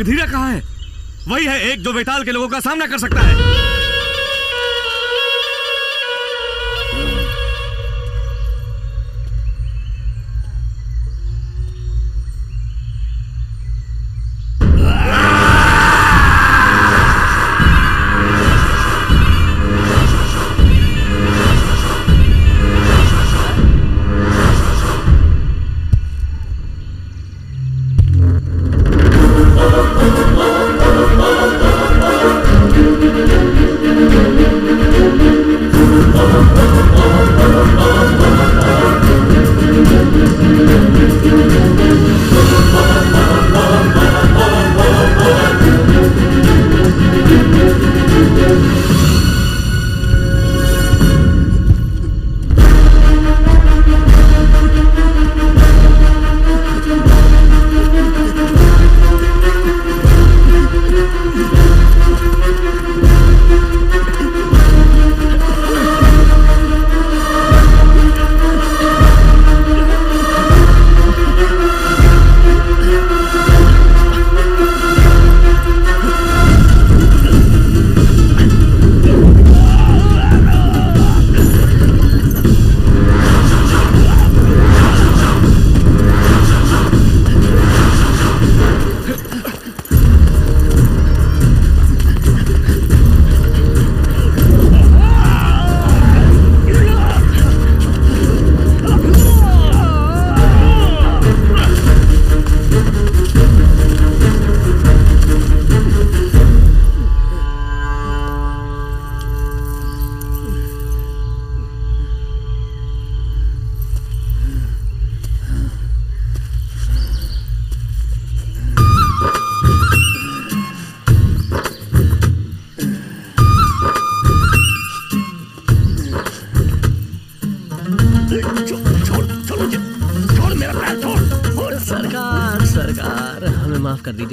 मगधीरा कहाँ है? वही है एक जो वेताल के लोगों का सामना कर सकता है।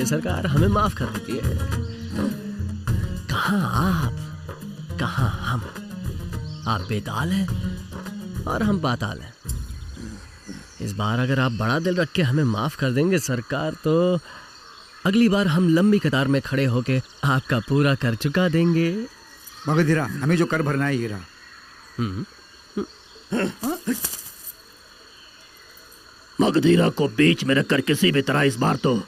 सरकार हमें माफ कर दीजिए। कहाँ आप, कहाँ हम? आप बेताल हैं और हम पाताल हैं। इस बार अगर आप बड़ा दिल रख के हमें माफ कर देंगे सरकार, तो अगली बार हम लंबी कतार में खड़े होके आपका पूरा कर चुका देंगे। मगधीरा, हमें जो कर भरना है ये रहा। मगधीरा को बीच में रखकर किसी भी तरह इस बार तो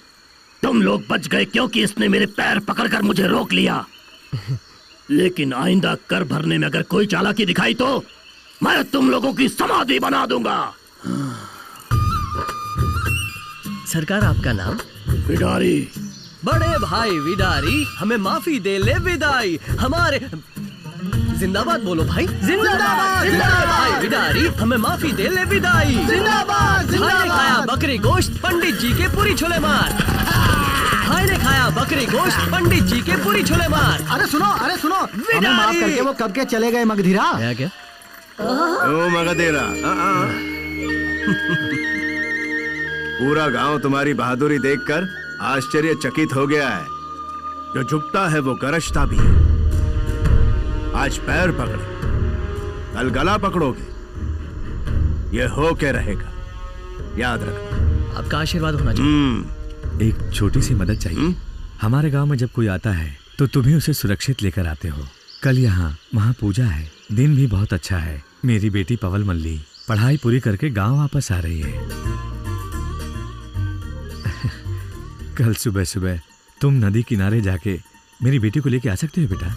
तुम लोग बच गए, क्योंकि इसने मेरे पैर पकड़कर मुझे रोक लिया। लेकिन आइंदा कर भरने में अगर कोई चालाकी दिखाई तो मैं तुम लोगों की समाधि बना दूंगा। सरकार, आपका नाम? विडारी। बड़े भाई विडारी, हमें माफी दे ले विदाई। हमारे जिंदाबाद बोलो भाई, जिंदाबाद। जिंदाबाद भाई विडारी, हमें माफी दे ले विदाई। जिंदाबाद। भाई ने खाया बकरी गोश्त, पंडित जी के पूरी छोले मार। भाई ने खाया बकरी गोश्त, पंडित जी के पूरी छोले मार। अरे सुनो, हमें माफ करके वो कब के चले गए मगधीरा? क्या? ओ मगधीरा, पूरा गांव तुम्हारी बहादुरी देखकर आश्चर्यचकित हो गया है। जो झुकता है वो गरजता भी है। आज पैर पकड़े, कल गला पकड़ोगे। ये हो के रहेगा, याद रखना। आपका आशीर्वाद होना चाहिए। एक छोटी सी मदद चाहिए। हमारे गांव में जब कोई आता है तो तुम्हें उसे सुरक्षित लेकर आते हो। कल यहाँ महापूजा है, दिन भी बहुत अच्छा है। मेरी बेटी पवल मल्ली पढ़ाई पूरी करके गांव वापस आ रही है। कल सुबह सुबह तुम नदी किनारे जाके मेरी बेटी को लेके आ सकते हो बेटा?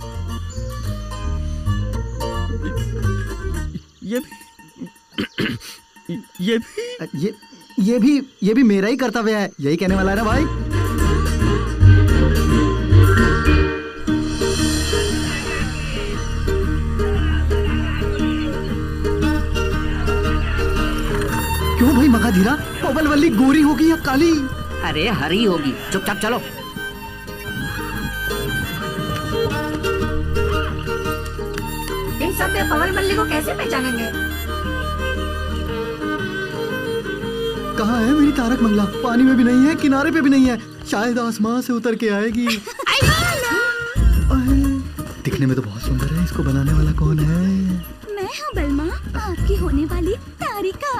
ये भी मेरा ही कर्तव्य है। यही कहने वाला है ना भाई? क्यों भाई मगधीरा, पवल वल्ली गोरी होगी या काली? अरे हरी होगी, चुपचाप चलो। इन सब में पवल वल्ली को कैसे पहचानेंगे? कहाँ है मेरी तारक मंगला? पानी में भी नहीं है, किनारे पे भी नहीं है। शायद आसमान से उतर के आएगी। दिखने में तो बहुत सुंदर है। इसको बनाने वाला कौन है? मैं हूँ बलमा, आपकी होने वाली तारिका।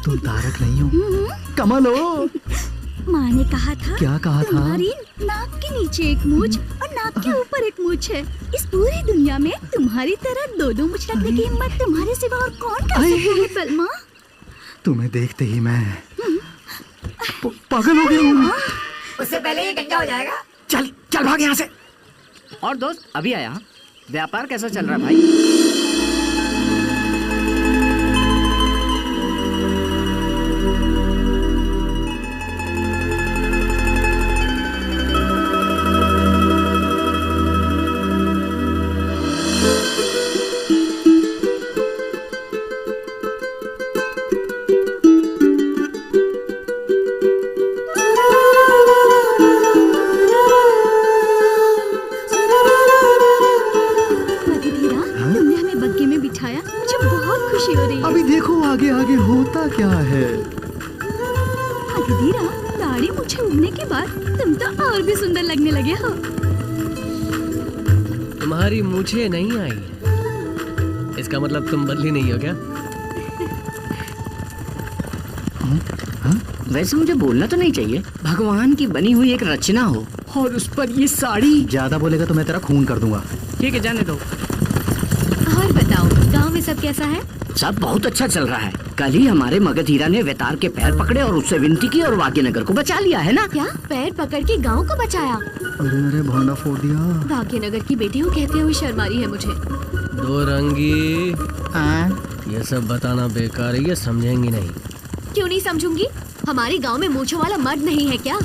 तुम तारक नहीं हो, कमल हो। माँ ने कहा था। क्या कहा था? तुम्हारी नाक के नीचे एक मूछ और नाक के ऊपर एक मूछ है। इस पूरी दुनिया में तुम्हारी तरह दो दो मूछ रखने की हिम्मत तुम्हारे सिवा और कौन कर सकता है सलमा? तुम्हें देखते ही मैं पागल हो गया हूँ। उससे पहले ये गंगा हो जाएगा। चल चल भाग यहाँ से। और दोस्त अभी आया, व्यापार कैसा चल रहा है भाई? अभी देखो आगे आगे होता क्या है। मगधीरा, दाढ़ी मूछें उगने के बाद तुम तो और भी सुंदर लगने लगे हो। तुम्हारी मूछें नहीं आई है, इसका मतलब तुम बदली नहीं हो क्या? वैसे मुझे बोलना तो नहीं चाहिए, भगवान की बनी हुई एक रचना हो और उस पर ये साड़ी। ज्यादा बोलेगा तो मैं तेरा खून कर दूंगा। ठीक है, जाने दो। और बताओ, गांव में सब कैसा है? सब बहुत अच्छा चल रहा है। कल ही हमारे मगधीरा ने वेतार के पैर पकड़े और उससे विनती की और भाग्यनगर को बचा लिया है ना। क्या पैर पकड़ के गांव को बचाया? अरे अरे भांडा फोड़ दिया। भाग्यनगर की बेटी हो कहते हुए शर्मा रही है मुझे। दो रंगी, ये सब बताना बेकार है, ये समझेंगी नहीं। क्यों नहीं समझूंगी? हमारे गांव में मूंछों वाला मर्द नहीं है क्या?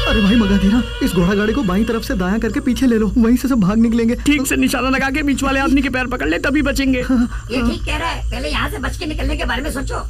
अरे भाई मगधीरा, इस घोड़ा गाड़ी को बाईं तरफ से दायां करके पीछे ले लो, वहीं से सब भाग निकलेंगे। ठीक से निशाना लगा के बीच वाले आदमी के पैर पकड़ ले, तभी बचेंगे। ये ठीक कह रहा है, पहले यहाँ से बच के निकलने के बारे में सोचो।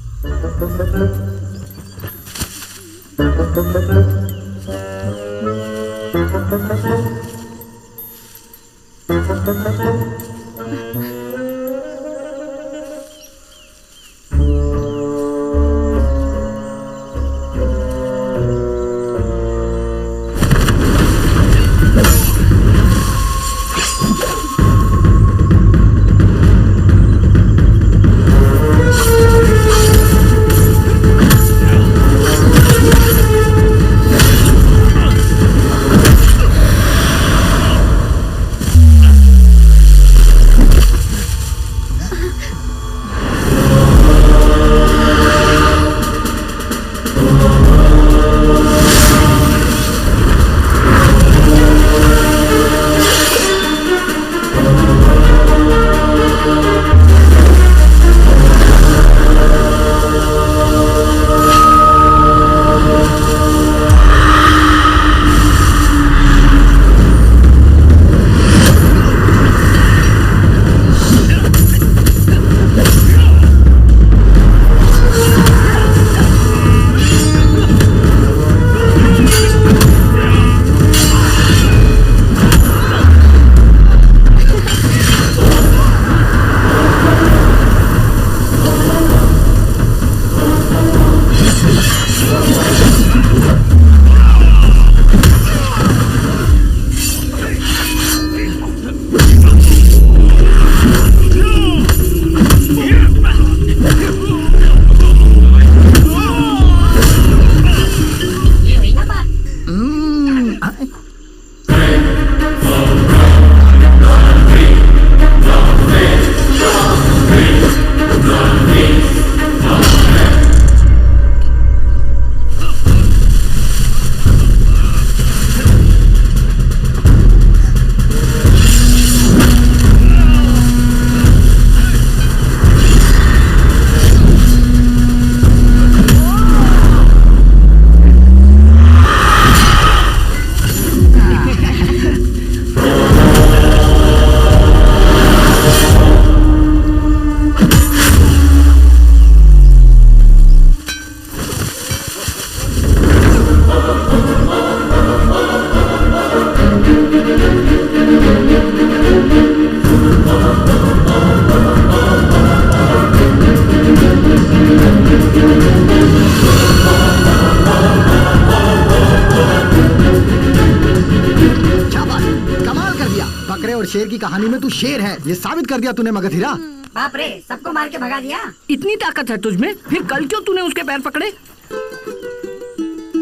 की कहानी में तू शेर है, ये साबित कर दिया तूने मगधीरा। बाप रे, सबको मार के भगा दिया। इतनी ताकत है तुझमें, फिर कल क्यों तूने उसके पैर पकड़े?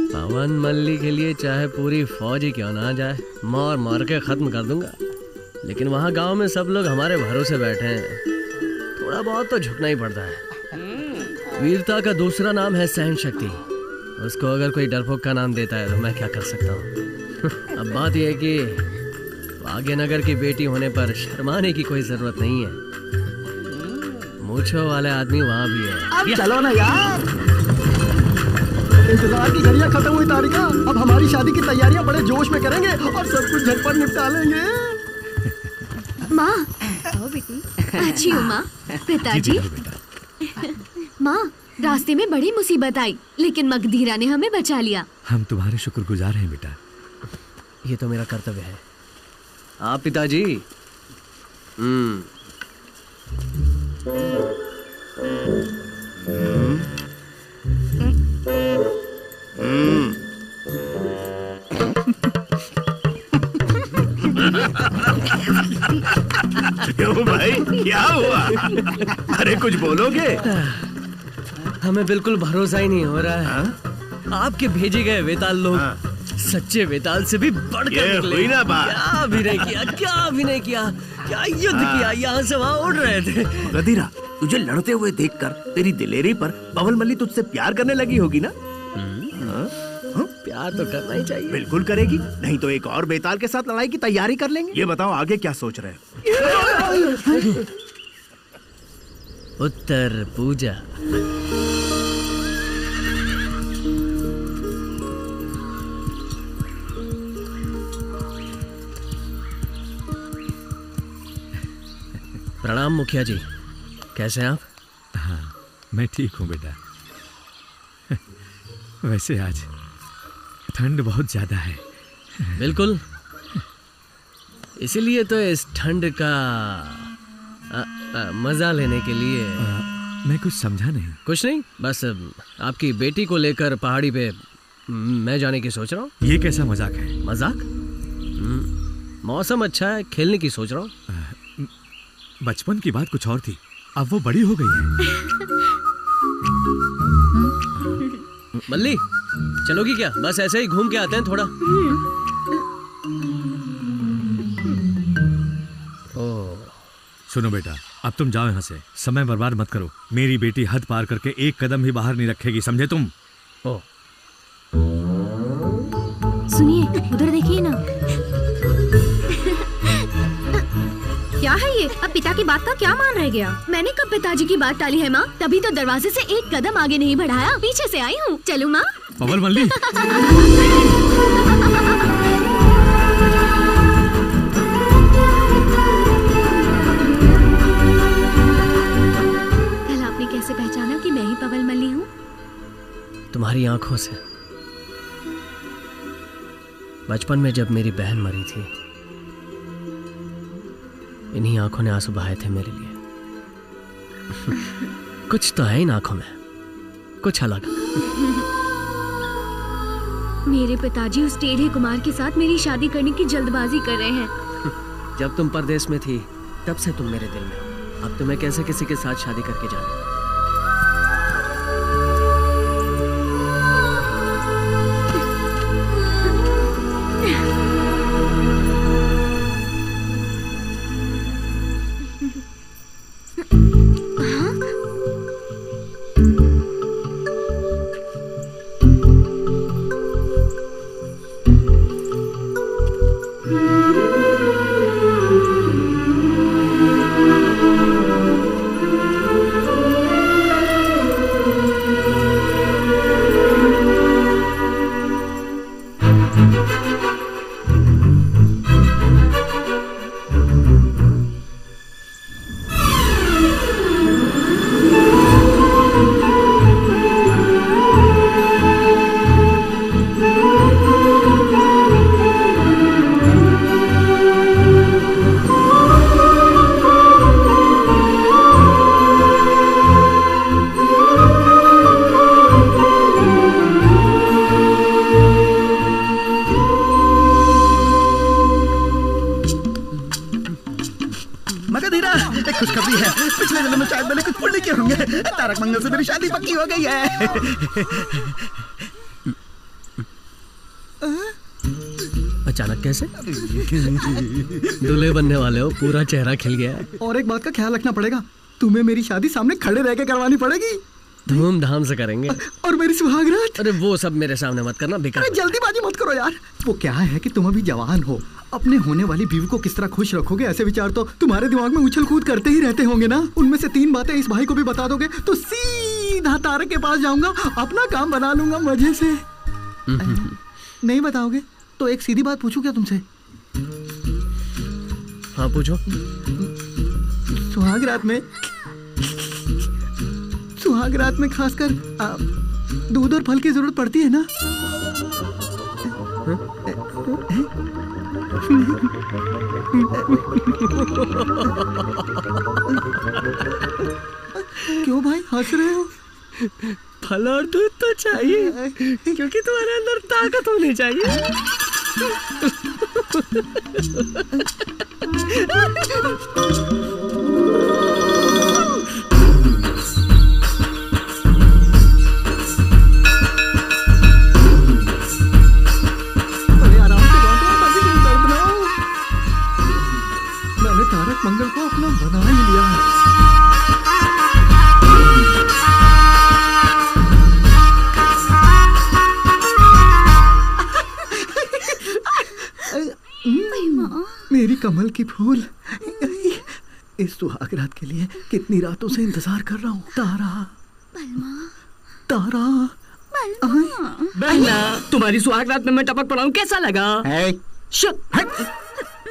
पवन मल्ली के लिए चाहे पूरी फौज ही क्यों ना जाए, मार मार के खत्म कर दूंगा। लेकिन वहाँ गांव में सब लोग हमारे भरोसे बैठे हैं, थोड़ा बहुत तो झुकना ही पड़ता है। वीरता का दूसरा नाम है सहन शक्ति। उसको अगर कोई डरपोक का नाम देता है तो मैं क्या कर सकता हूँ। अब बात यह है कि भाग्यनगर की बेटी होने पर शर्माने की कोई जरूरत नहीं है। मूंछों वाले आदमी वहाँ भी है। अब चलो ना यार, इंतजार की घड़ियां खत्म हुई तारिका। अब हमारी शादी की तैयारियां बड़े जोश में करेंगे और सब कुछ झटपट निपटा लेंगे। माँ, आओ बेटी। अच्छी हूँ माँ। पिताजी। माँ, रास्ते में बड़ी मुसीबत आई, लेकिन मगधीरा ने हमें बचा लिया। हम तुम्हारे शुक्रगुजार हैं बेटा। ये तो मेरा कर्तव्य है। आप पिताजी। क्यों भाई, क्या हुआ? अरे कुछ बोलोगे? हमें बिल्कुल भरोसा ही नहीं हो रहा है। आपके भेजे गए वेताल लोग सच्चे वेताल से भी बढ़कर निकले। हुई ना बात। क्या भी नहीं किया, क्या भी नहीं किया, क्या युद्ध किया, यहाँ से वहाँ उड़ रहे थे। गधीरा, तुझे लड़ते हुए देखकर तेरी दिलेरी पर पवन मल्ली तुझसे प्यार करने लगी होगी ना? प्यार तो करना ही चाहिए। बिल्कुल करेगी, नहीं तो एक और बेताल के साथ लड़ाई की तैयारी कर लेंगे। ये बताओ आगे क्या सोच रहे हो? उत्तर पूजा। प्रणाम मुखिया जी, कैसे हैं आप? हाँ, मैं ठीक हूँ बेटा। वैसे आज ठंड बहुत ज्यादा है। बिल्कुल, इसीलिए तो इस ठंड का मजा लेने के लिए मैं कुछ समझा नहीं। कुछ नहीं, बस आपकी बेटी को लेकर पहाड़ी पे मैं जाने की सोच रहा हूँ। ये कैसा मजाक है? मजाक? मौसम अच्छा है, खेलने की सोच रहा हूँ। बचपन की बात कुछ और थी, अब वो बड़ी हो गई है। मल्ली, चलोगी क्या? बस ऐसे ही घूम के आते हैं थोड़ा। सुनो बेटा, अब तुम जाओ यहाँ से, समय बर्बाद मत करो। मेरी बेटी हद पार करके एक कदम भी बाहर नहीं रखेगी, समझे तुम? सुनिए, उधर देखिए ना। क्या है ये? अब पिता की बात का क्या मान रह गया? मैंने कब पिताजी की बात टाली है माँ? तभी तो दरवाजे से एक कदम आगे नहीं बढ़ाया, पीछे से आई हूँ। चलूँ माँ? पवन मल्ली। कल आपने कैसे पहचाना कि मैं ही पवन मल्ली हूँ? तुम्हारी आंखों से। बचपन में जब मेरी बहन मरी थी, इन्हीं आंखों ने आंसू बहाए थे मेरे लिए। कुछ तो है इन आंखों में, कुछ अलग। मेरे पिताजी उस टेढ़े कुमार के साथ मेरी शादी करने की जल्दबाजी कर रहे हैं। जब तुम परदेश में थी, तब से तुम मेरे दिल में हो। अब तुम्हें कैसे किसी के साथ शादी करके जाना? खुशखबरी है, पिछले जन्म में शायद मैंने कुछ पुण्य किए होंगे। तारक मंगल से मेरी शादी पक्की हो गई है। अचानक कैसे? दूल्हे बनने वाले हो, पूरा चेहरा खिल गया है। और एक बात का ख्याल रखना पड़ेगा, तुम्हें मेरी शादी सामने खड़े रह के करवानी पड़ेगी। धूमधाम से करेंगे। और मेरी सुहागरात? अरे वो सब मेरे सामने मत करना, बेकार। अरे जल्दीबाजी मत करो यार। वो क्या है कि तुम अभी जवान हो, अपने होने वाली बीवी को किस तरह खुश रखोगे, ऐसे विचार तो तुम्हारे दिमाग में उछल कूद करते ही रहते होंगे ना। उनमें से 3 बातें इस भाई को भी बता दोगे तो सीधा तारक के पास जाऊंगा, अपना काम बना लूंगा मजे से। नहीं बताओगे तो एक सीधी बात पूछूं क्या तुमसे? हाँ पूछो। सुहाग रात में खासकर दूध और फल की जरूरत पड़ती है ना? क्यों भाई हंस रहे हो? फल और दूध तो चाहिए क्योंकि तुम्हारे अंदर ताकत होनी चाहिए। मैंने तारक मंगल को अपना बना ही लिया है। मेरी कमल की फूल, इस सुहाग रात के लिए कितनी रातों से इंतजार कर रहा हूँ। तारा बहना, तुम्हारी सुहाग रात में मैं टपक पड़ा हूँ, कैसा लगा?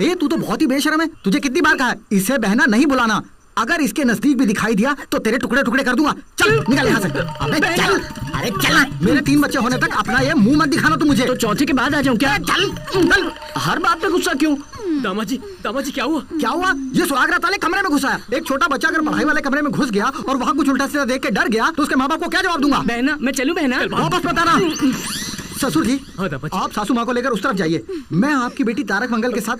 ए, तू तो बहुत ही बेशर्म है। तुझे कितनी बार कहा इसे बहना नहीं बुलाना। अगर इसके नजदीक भी दिखाई दिया तो तेरे टुकड़े टुकड़े कर दूंगा। चल निकल यहाँ से। अबे चल, अरे चल। मेरे 3 बच्चे होने तक अपना ये मुंह मत दिखाना तू मुझे। तो चौथे के बाद आ जाऊं क्या? चल चल। हर बात पे गुस्सा क्यों? दामाद जी क्या हुआ? क्या हुआ? ये सुहाग रात वाले कमरे में घुसा है। एक छोटा बच्चा अगर पढ़ाई वाले कमरे में घुस गया और वहाँ कुछ उल्टा सीधा देख के डर गया तो उसके माँ बाप को क्या जवाब दूंगा? बहना, मैं चलूं बहना? वापस बताना। ससुर जी, हाँ दामाद जी। आप सासू माँ को लेकर उस तरफ जाइए। मैं आपकी बेटी तारक मंगल के साथ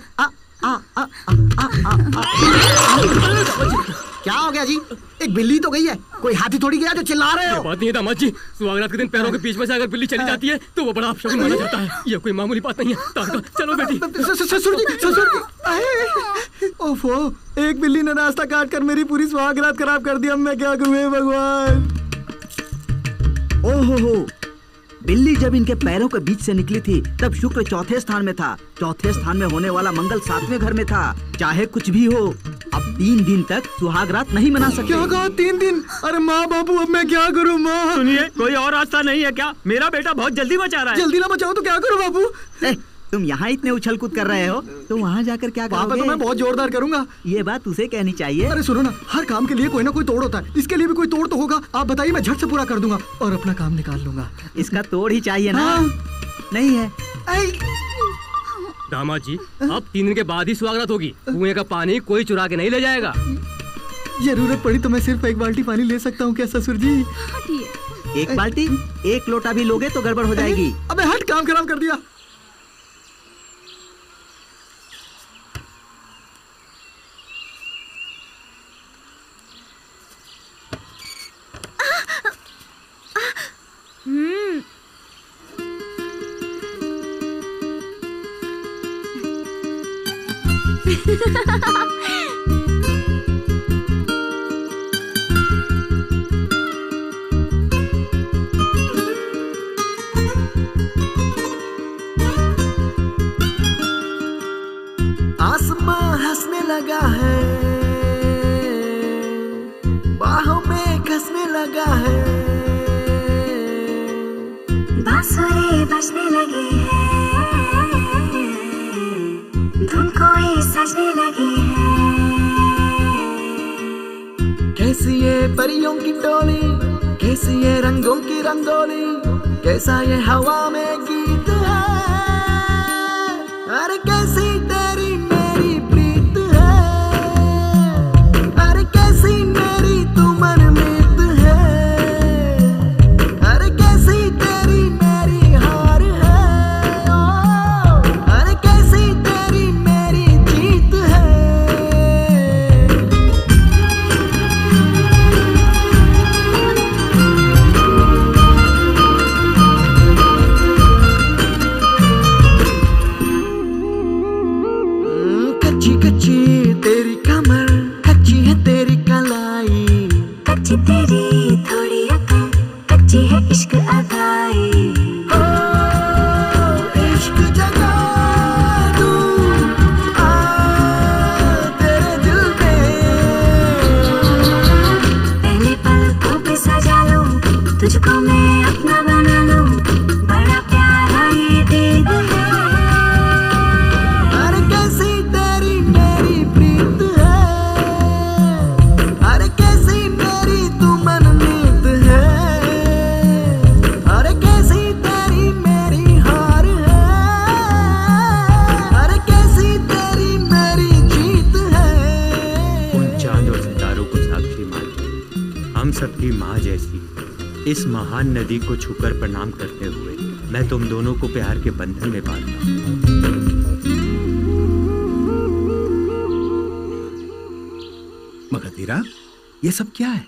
क्या हो गया जी? एक बिल्ली तो गई है, कोई हाथी थोड़ी गया जो चिल्ला रहे हो? बात नहीं है दामाद जी, सुहागरात के दिन पैरों के बीच में से अगर बिल्ली चली जाती है तो वो बड़ा अपशगुन माना जाता है। ये कोई मामूली बात नहीं है। तारका, चलो बेटी। ससुर जी। ओफो, एक बिल्ली ने रास्ता काट कर मेरी पूरी सुहागरात खराब कर दी। अब मैं क्या करूँ हे भगवान? ओहो, बिल्ली जब इनके पैरों के बीच से निकली थी तब शुक्र चौथे स्थान में था, चौथे स्थान में होने वाला मंगल 7वें घर में था। चाहे कुछ भी हो, अब 3 दिन तक सुहाग रात नहीं मना सकते। क्या कहा 3 दिन? अरे माँ बाबू, अब मैं क्या करूँ? माँ सुनिए, कोई और रास्ता नहीं है क्या? मेरा बेटा बहुत जल्दी बचा रहा है। जल्दी ना बचाओ तो क्या करूँ बाबू? तुम यहाँ इतने उछल कूद कर रहे हो तो वहाँ जाकर क्या करोगे? तो मैं बहुत जोरदार करूंगा। ये बात उसे कहनी चाहिए। अरे सुनो ना, हर काम के लिए कोई ना कोई तोड़ होता है, इसके लिए भी कोई तोड़ तो होगा। आप बताइए, मैं झट से पूरा कर दूंगा और अपना काम निकाल लूंगा। इसका तोड़ ही चाहिए ना? नहीं है। दामाद जी, अब 3 दिन के बाद ही सुहागरात होगी। कुएं का पानी कोई चुरा के नहीं ले जाएगा। जरूरत पड़ी तो मैं सिर्फ 1 बाल्टी पानी ले सकता हूँ क्या ससुर जी? 1 बाल्टी? 1 लोटा भी लोगे तो गड़बड़ हो जाएगी। अबे हट, काम खराब कर दिया। आसमां हंसने लगा है, बाहों में घसने लगा है, बांसुरी बजने लगी है, धुन कोई सजने लगी है। कैसी ये परियों की टोली, कैसी ये रंगों की रंगोली, कैसा ये हवा में गीत है। अरे कैसी तेरी मेरी प्रीत है, अरे कैसी मेरी तू मनमीत है, अरे कैसी तेरी मेरी हार है, अरे कैसी तेरी मेरी जीत है। इस महान नदी को छूकर प्रणाम करते हुए मैं तुम दोनों को प्यार के बंधन में बांधता हूँ। मगधीरा, ये सब क्या है?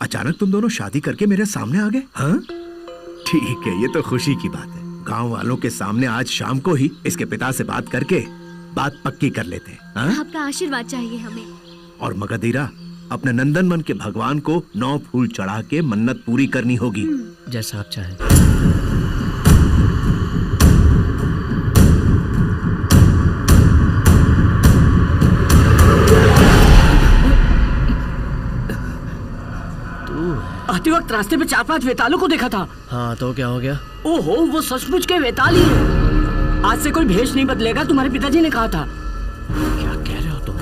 अचानक तुम दोनों शादी करके मेरे सामने आ गए? हाँ? ठीक है, ये तो खुशी की बात है। गांव वालों के सामने आज शाम को ही इसके पिता से बात करके बात पक्की कर लेते हैं। हाँ? आपका आशीर्वाद चाहिए हमें। और मगधीरा, अपने नंदनवन के भगवान को 9 फूल चढ़ा के मन्नत पूरी करनी होगी। जैसा आप चाहें। आते वक्त रास्ते पे 4-5 वेतालों को देखा था। हाँ तो क्या हो गया? ओहो, वो सचमुच के वेताल ही है। आज से कोई भेष नहीं बदलेगा, तुम्हारे पिताजी ने कहा था। क्या कह रहे हो तुम?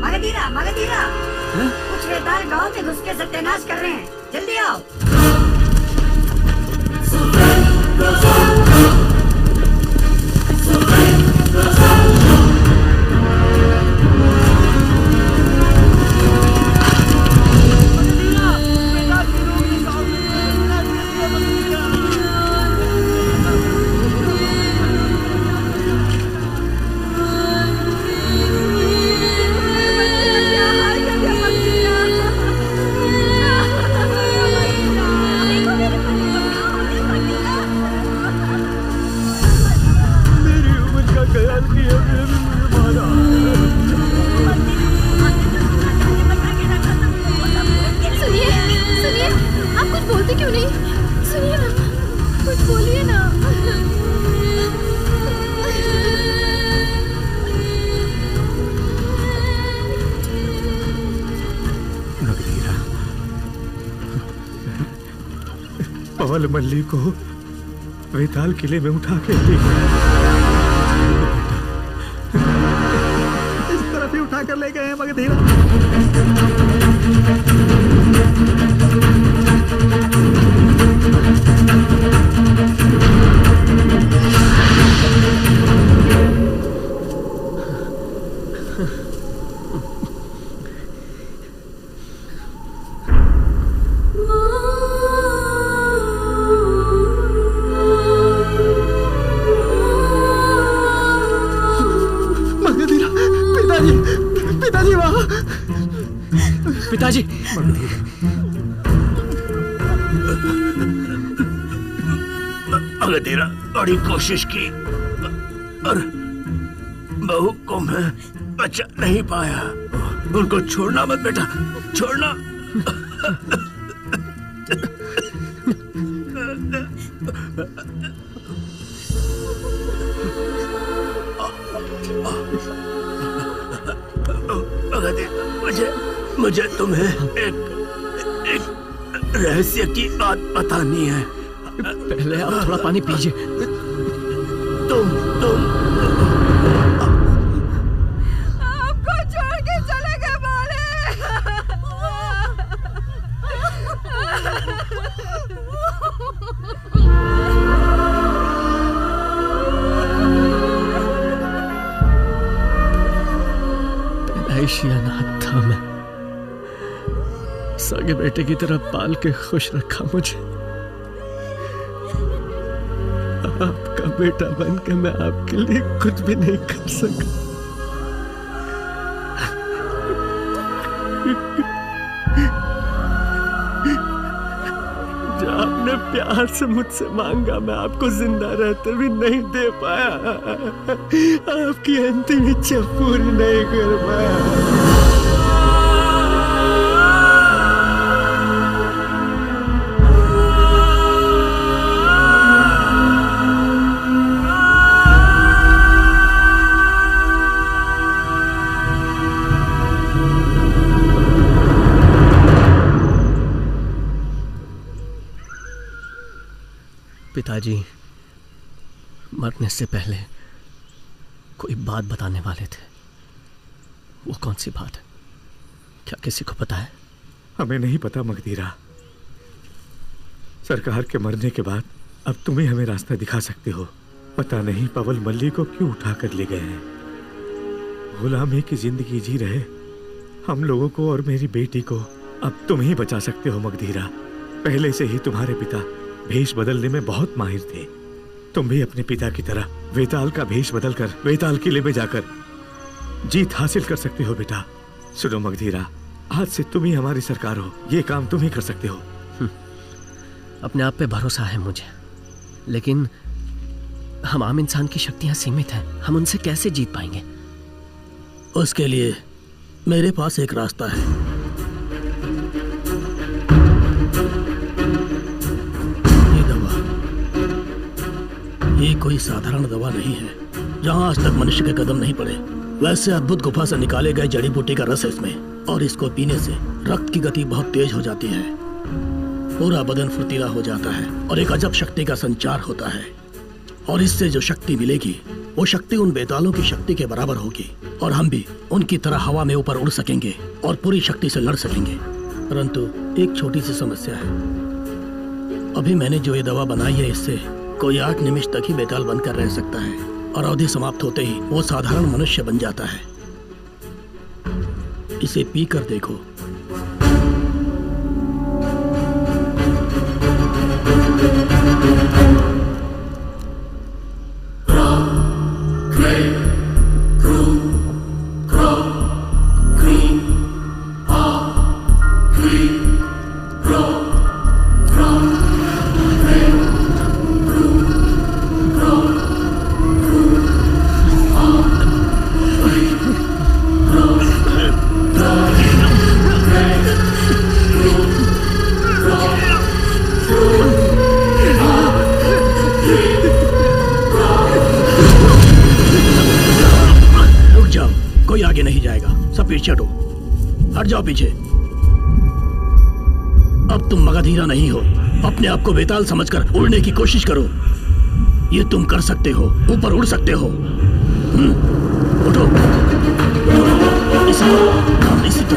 मगधीरा, मगधीरा, कुछ वेताल गांव में घुस के सत्यानाश कर रहे हैं, जल्दी आओ। पवल मल्ली को वेताल किले में उठा के ले इस तरफ ही उठा कर ले गए हैं मगधीरा। पिताजी, मगधीरा बड़ी कोशिश की और बहू को मैं बचा नहीं पाया। उनको छोड़ना मत बेटा, छोड़ना। मुझे तुम्हें एक रहस्य की बात बतानी है। पहले आप थोड़ा पानी पीजिए। तुम आपको छोड़ के चले गए पैदाइशियानाथ था मैं, सगे बेटे की तरह पाल के खुश रखा मुझे। आपका बेटा बन के मैं आपके लिए कुछ भी नहीं कर सका। जो आपने प्यार से मुझसे मांगा मैं आपको जिंदा रहते भी नहीं दे पाया। आपकी अंतिम इच्छा पूरी नहीं कर पाया। पिताजी मरने से पहले कोई बात बताने वाले थे। वो कौन सी बात है? क्या किसी को पता है? हमें नहीं पता मगधीरा। सरकार के मरने के बाद अब तुम ही हमें रास्ता दिखा सकते हो। पता नहीं पवल मल्ली को क्यों उठा कर ले गए हैं। गुलामी की जिंदगी जी रहे हम लोगों को और मेरी बेटी को अब तुम ही बचा सकते हो मगधीरा। पहले से ही तुम्हारे पिता भेष बदलने में बहुत माहिर थे। तुम भी अपने पिता की तरह वेताल का भेष बदलकर वेताल किले में जाकर जीत हासिल कर सकते हो बेटा। सुनो मगधीरा, आज से तुम ही हमारी सरकार हो, ये काम तुम ही कर सकते हो। अपने आप पे भरोसा है मुझे, लेकिन हम आम इंसान की शक्तियां सीमित हैं, हम उनसे कैसे जीत पाएंगे? उसके लिए मेरे पास एक रास्ता है। ये दवा, ये कोई साधारण दवा नहीं है। जहां आज तक मनुष्य के कदम नहीं पड़े, वैसे अद्भुत गुफा से निकाले गए जड़ी बूटी का रस है इसमें, और इसको पीने से रक्त की गति बहुत तेज हो जाती है, पूरा बदन फुर्तीला हो जाता है और एक अजब शक्ति का संचार होता है। और इससे जो शक्ति मिलेगी वो शक्ति उन बेतालों की शक्ति के बराबर होगी, और हम भी उनकी तरह हवा में ऊपर उड़ सकेंगे और पूरी शक्ति से लड़ सकेंगे। परंतु एक छोटी सी समस्या है। अभी मैंने जो ये दवा बनाई है, इससे कोई 8 निमिष तक ही बेताल बनकर रह सकता है, और अवधि समाप्त होते ही वो साधारण मनुष्य बन जाता है। इसे पी कर देखो। पीछे। अब तुम मगधीरा नहीं हो, अपने आप को बेताल समझकर उड़ने की कोशिश करो। ये तुम कर सकते हो, ऊपर उड़ सकते हो। उठो, इसी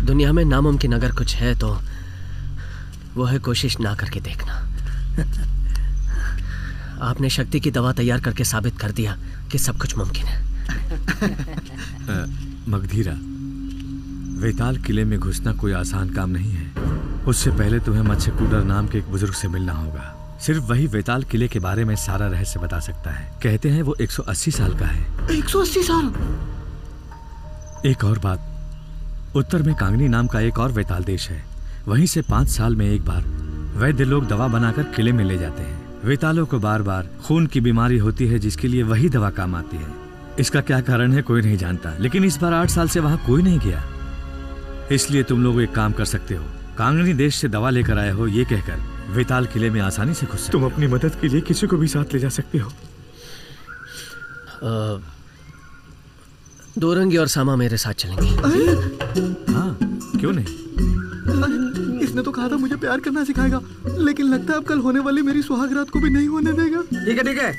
दुनिया में नामुमकिन अगर कुछ है तो वो है कोशिश ना करके देखना। आपने शक्ति की दवा तैयार करके साबित कर दिया कि सब कुछ मुमकिन है। मगधीरा, वेताल किले में घुसना कोई आसान काम नहीं है। उससे पहले तुम्हें मत्स्यकूटर नाम के एक बुजुर्ग से मिलना होगा। सिर्फ वही वेताल किले के बारे में सारा रहस्य बता सकता है। कहते हैं वो 180 साल का है। 180 साल? एक और बात, उत्तर में कांगनी नाम का एक और वेताल देश है। वहीं से 5 साल में एक बार वैद्य लोग दवा बनाकर किले में ले जाते हैं। वेतालों को बार बार खून की बीमारी होती है, जिसके लिए वही दवा काम आती है। इसका क्या कारण है कोई नहीं जानता, लेकिन इस बार 8 साल से वहां कोई नहीं गया। इसलिए तुम लोग एक काम कर सकते हो, कांगनी देश से दवा लेकर आए हो ये कहकर वेताल किले में आसानी से घुस सकते हो। तुम अपनी मदद के लिए किसी को भी साथ ले जा सकते हो। दोरंगी और सामा मेरे साथ चलेंगे। हाँ, क्यों नहीं? इसने तो कहा था मुझे प्यार करना सिखाएगा, लेकिन लगता है अब कल होने वाली मेरी सुहागरात को भी नहीं होने देगा। ठीक है,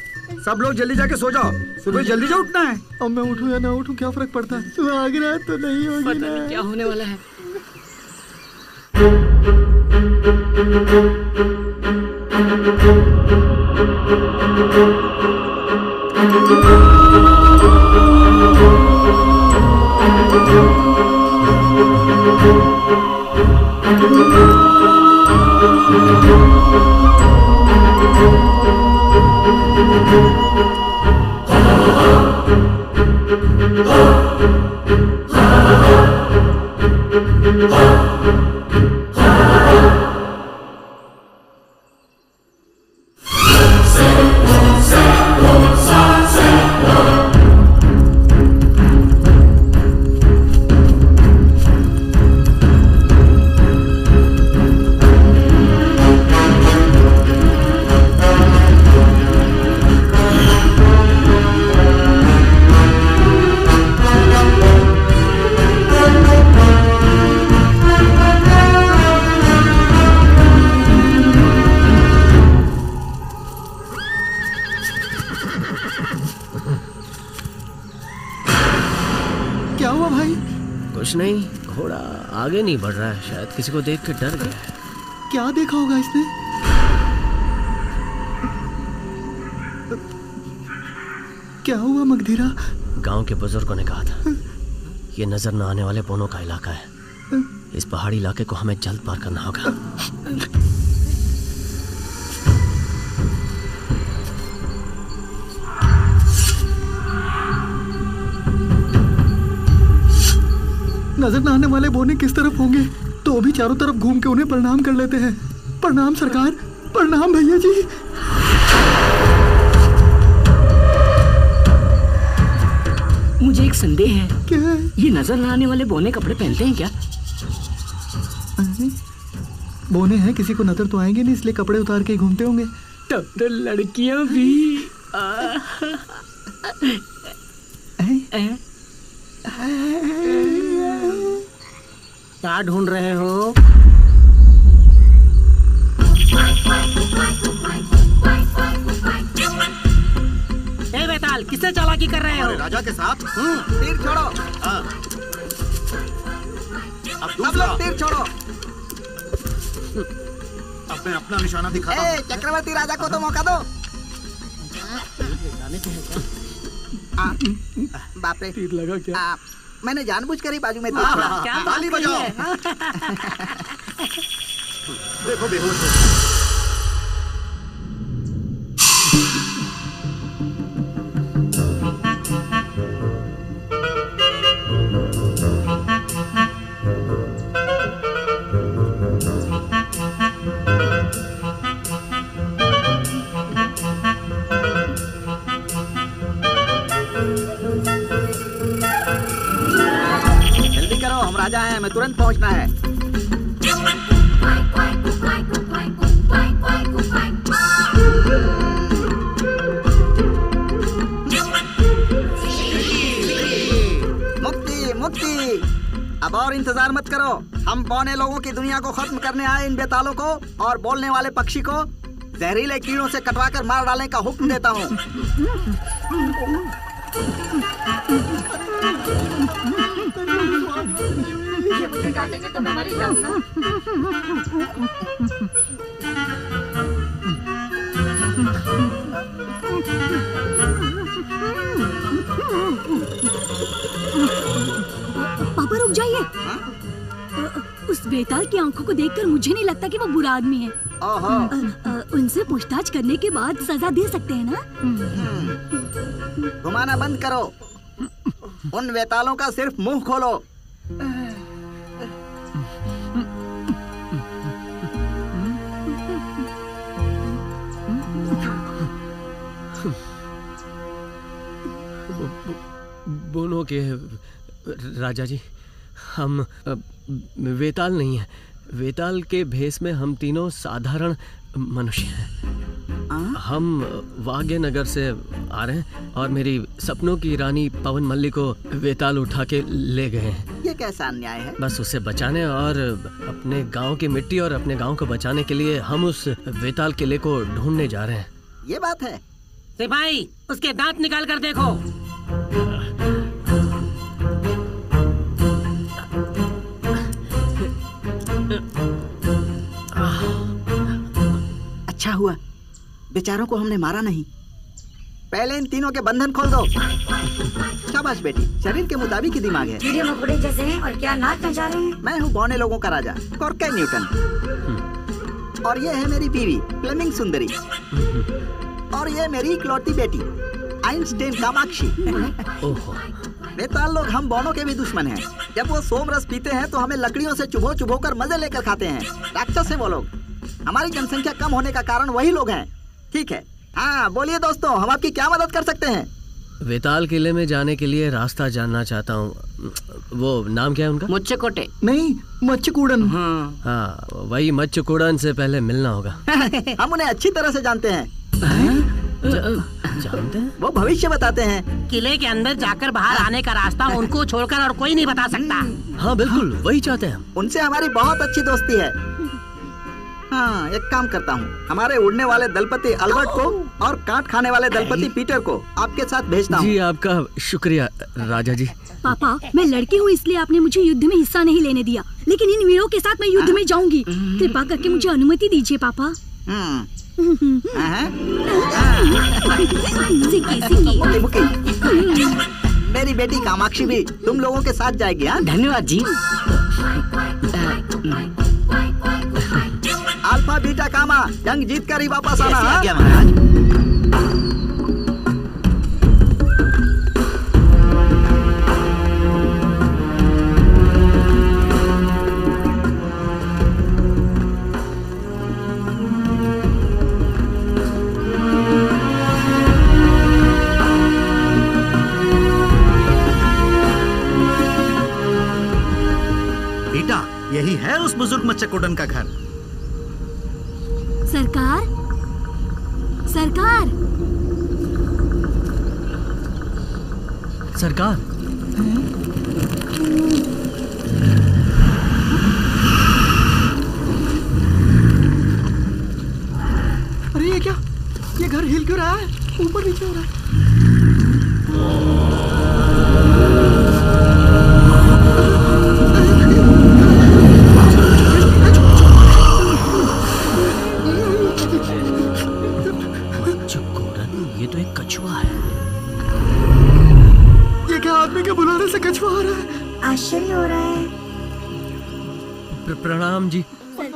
सब लोग जल्दी जाके सो जाओ, सुबह जल्दी जा उठना है। अब मैं उठूं या ना उठूं क्या फर्क पड़ता है? सुहागरात तो नहीं होगी। पता नहीं क्या होने वाला है। कुछ नहीं, घोड़ा आगे नहीं बढ़ रहा है, शायद किसी को देख के डर गया है। क्या देखा होगा इसने? क्या हुआ मगधीरा? गांव के बुजुर्गों ने कहा था ये नजर न आने वाले बोनों का इलाका है। इस पहाड़ी इलाके को हमें जल्द पार करना होगा। नजर न आने वाले बोने किस तरफ होंगे? तो भी चारों तरफ घूम के उन्हें प्रणाम कर लेते हैं। प्रणाम सरकार, प्रणाम भैया जी। मुझे एक संदेह है। क्या? ये नजर न आने वाले बोने कपड़े पहनते हैं क्या? बोने हैं, किसी को नजर तो आएंगे नहीं, इसलिए कपड़े उतार के घूमते होंगे। तब तो लड़कियां भी क्या ढूंढ रहे हो? ए बेताल, किससे चालाकी कर रहे हो? राजा के साथ। तीर छोड़ो। अब सब लोग तीर छोड़ो। अब मैं अपना निशाना दिखाता हूं। चक्रवर्ती राजा को तो मौका दो। बाप रे, तीर लगा क्या? मैंने जानबूझकर ही बाजू में तीर छोड़ा। ताली बजाओ। देखो बेहोश हो। राजा है, मैं तुरंत पहुंचना है। मुक्ति मुक्ति, अब और इंतजार मत करो। हम बौने लोगों की दुनिया को खत्म करने आए इन बेतालों को और बोलने वाले पक्षी को जहरीले कीड़ों से कटवाकर मार डालने का हुक्म देता हूँ। ये मुझे काटेंगे तो मैं मर ही जाऊंगा। पापा रुक जाइए। उस बेताल की आंखों को देखकर मुझे नहीं लगता कि वो बुरा आदमी है। उनसे पूछताछ करने के बाद सजा दे सकते हैं ना? घुमाना बंद करो। उन बेतालों का सिर्फ मुंह खोलो। बोनो के राजा जी, हम वेताल नहीं है। वेताल के भेष में हम तीनों साधारण मनुष्य हैं। हम वाग्यनगर से आ रहे हैं और मेरी सपनों की रानी पवन मल्ली को वेताल उठा के ले गए हैं। ये कैसा अन्याय है? बस उसे बचाने और अपने गांव की मिट्टी और अपने गांव को बचाने के लिए हम उस वेताल किले को ढूंढने जा रहे हैं। ये बात है। सिपाही, उसके दांत निकाल कर देखो। अच्छा हुआ बेचारों को हमने मारा नहीं। पहले इन तीनों के बंधन खोल दो। शाबाश बेटी, शरीर के मुताबिक ही दिमाग है। कीड़े मकोड़े जैसे हैं और क्या नाच नचा रहे हैं। मैं हूँ बौने लोगों का राजा, कोर्के न्यूटन। और ये है मेरी बीवी फ्लेमिंग सुंदरी। और ये मेरी इकलौती बेटी आइंस्टाइन कामाक्षी। बेताल लोग हम बौनों के भी दुश्मन हैं। जब वो सोम रस पीते हैं तो हमें लकड़ियों से चुभो चुभो कर मजे लेकर खाते हैं। राक्षस है वो लोग। हमारी जनसंख्या कम होने का कारण वही लोग हैं। ठीक है, हाँ बोलिए दोस्तों, हम आपकी क्या मदद कर सकते हैं? वेताल किले में जाने के लिए रास्ता जानना चाहता हूँ। वो नाम क्या है उनका? मुच्चकोटे। नहीं, मच्छकुड़न। हाँ, वही मच्छकुड़न से पहले मिलना होगा। हम उन्हें अच्छी तरह से जानते हैं। जानते हैं? वो भविष्य बताते हैं। किले के अंदर जाकर बाहर आने का रास्ता उनको छोड़कर और कोई नहीं बता सकता। हाँ बिल्कुल, वही चाहते हैं। उनसे हमारी बहुत अच्छी दोस्ती है। हाँ, एक काम करता हूँ, हमारे उड़ने वाले दलपति अल्बर्ट को और काट खाने वाले दलपति पीटर को आपके साथ भेजता हूँ। जी आपका शुक्रिया राजा जी। पापा, मैं लड़की हूँ इसलिए आपने मुझे युद्ध में हिस्सा नहीं लेने दिया, लेकिन इन वीरों के साथ मैं युद्ध में जाऊंगी। कृपा करके मुझे अनुमति दीजिए पापा। मेरी बेटी कामाक्षी भी तुम लोगों के साथ जाएगी। हाँ, धन्यवाद जी। अल्फा बीटा कामा, जंग जीत कर ही वापस आना। आज्ञा महाराज। बेटा, यही है उस बुजुर्ग मच्छकुडन का घर। सरकार, सरकार, सरकार। अरे ये क्या? ये घर हिल क्यों रहा है? ऊपर नीचे हो रहा है। ये तो एक कछुआ है। ये क्या आदमी के बुलाने से कछुआ आ रहा है? आश्चर्य हो रहा है। प्रणाम जी।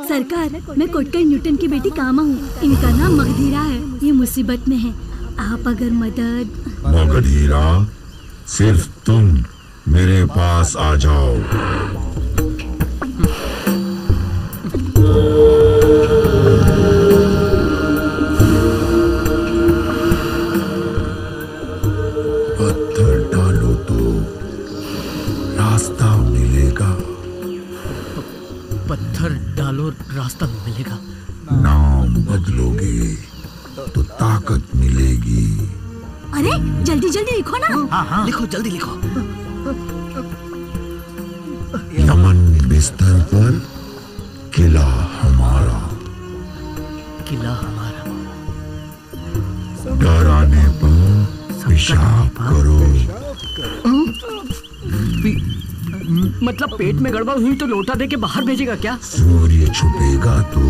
सरकार, मैं कोटकर न्यूटन की बेटी कामा हूँ। इनका नाम मगधीरा है। ये मुसीबत में है, आप अगर मदद। मगधीरा, सिर्फ तुम मेरे पास आ जाओ। पत्थर डालो तो रास्ता मिलेगा। पत्थर डालो रास्ता मिलेगा। नाम बदलोगे तो ताकत मिलेगी। अरे जल्दी जल्दी लिखो ना। हाँ, लिखो, जल्दी लिखो। यमन बिस्तर पर किला हमारा। किला हमारा। डराने पर पेशाब करो। मतलब पेट में गड़बड़ हुई तो लोटा दे के बाहर भेजेगा क्या? सूर्य छुपेगा तो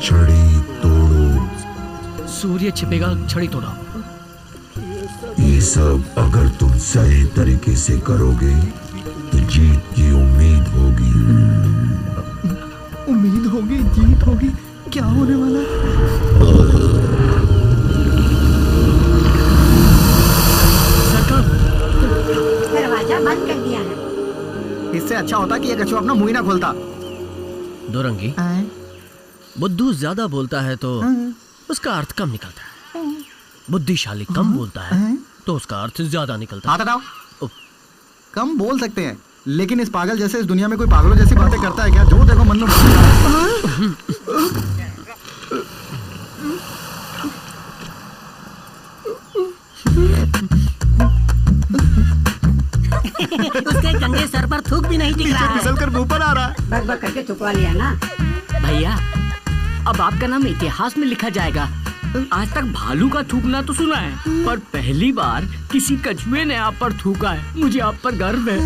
छड़ी तोड़ो। सूर्य छिपेगा, छड़ी तोड़ो। ये सब अगर तुम सही तरीके से करोगे तो जीत की उम्मीद होगी। उम्मीद होगी, जीत होगी। क्या होने वाला है? दरवाजा बंद कर दिया है। इससे अच्छा होता कि ये कछुआ अपना मुंह ही ना खोलता। दोरंगी, बुद्धू ज्यादा बोलता है तो उसका अर्थ कम निकलता है। बुद्धिशाली कम बोलता है तो उसका अर्थ ज्यादा निकलता है। हाथ हटाओ। कम बोल सकते हैं, लेकिन इस पागल जैसे इस दुनिया में कोई पागलों जैसी बातें करता है क्या? जो देखो मन में। उसके गंगे सर पर थूक भी नहीं टिक रहा है। फिसल कर मुंह पर आ रहा है। बक बक करके थुकवा लिया ना। भैया, अब आपका नाम इतिहास में लिखा जाएगा। आज तक भालू का थूकना तो सुना है, पर पहली बार किसी कछुए ने आप पर थूका है। मुझे आप पर गर्व है।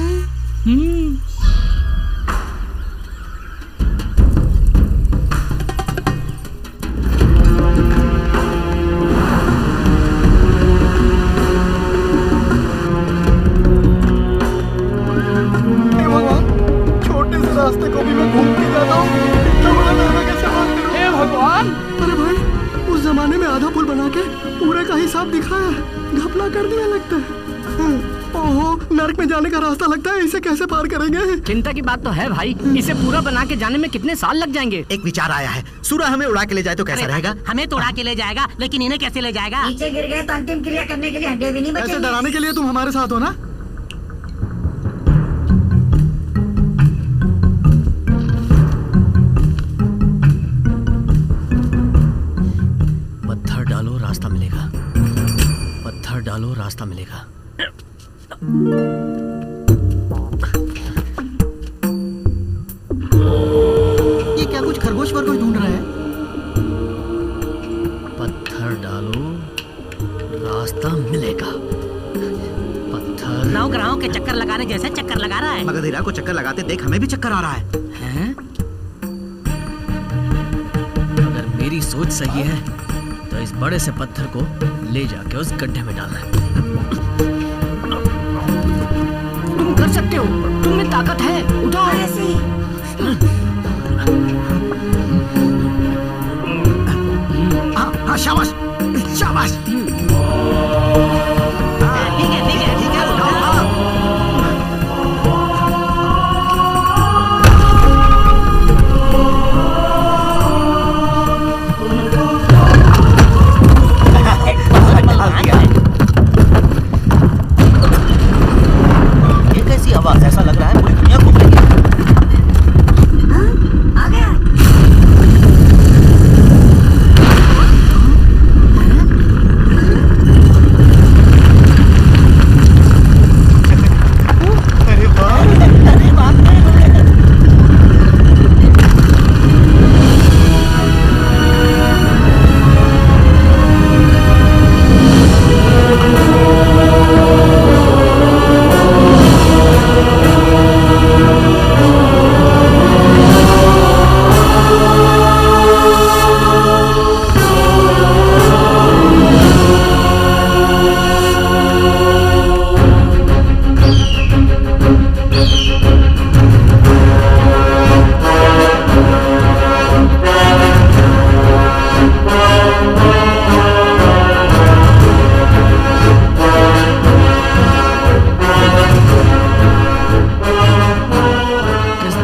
छोटे से रास्ते को भी मैं घूम के जाता हूँ। इतना बड़ा लहरा कैसे पार करूं? हे भगवान! अरे भाई, उस जमाने में आधा पुल बना के पूरे का हिसाब दिखाया, घपला कर दिया लगता है। ओहो, नर्क में जाने का रास्ता लगता है। इसे कैसे पार करेंगे? चिंता की बात तो है भाई, इसे पूरा बना के जाने में कितने साल लग जाएंगे। एक विचार आया है, सूर्य हमें उड़ा के ले जाए तो कैसा रहेगा? हमें तो उड़ा के ले जाएगा, लेकिन इन्हें कैसे ले जाएगा? नीचे गिर गए तो अंतिम क्रिया करने के लिए हड्डियां भी नहीं बचेंगी। ऐसे डराने के लिए तुम हमारे साथ हो ना? पत्थर डालो रास्ता मिलेगा। पत्थर डालो रास्ता मिलेगा। ये क्या कुछ खरगोश वरगोश ढूंढ रहे हैं। पत्थर डालो, रास्ता मिलेगा। पत्थर नौकराओं के चक्कर लगाने जैसे चक्कर लगा रहा है। मगधीरा को चक्कर लगाते देख हमें भी चक्कर आ रहा है। हैं? अगर मेरी सोच सही है तो इस बड़े से पत्थर को ले जाके उस गड्ढे में डालना है। तुम कर सकते हो, तुम में ताकत है, उठाओ। हाँ शाबाश शाबाश। ठीक है ठीक है ठीक है, उठाओ। ये कैसी आवाज, ऐसा लग रहा है पूरी दुनिया घूम रही है। आ गया।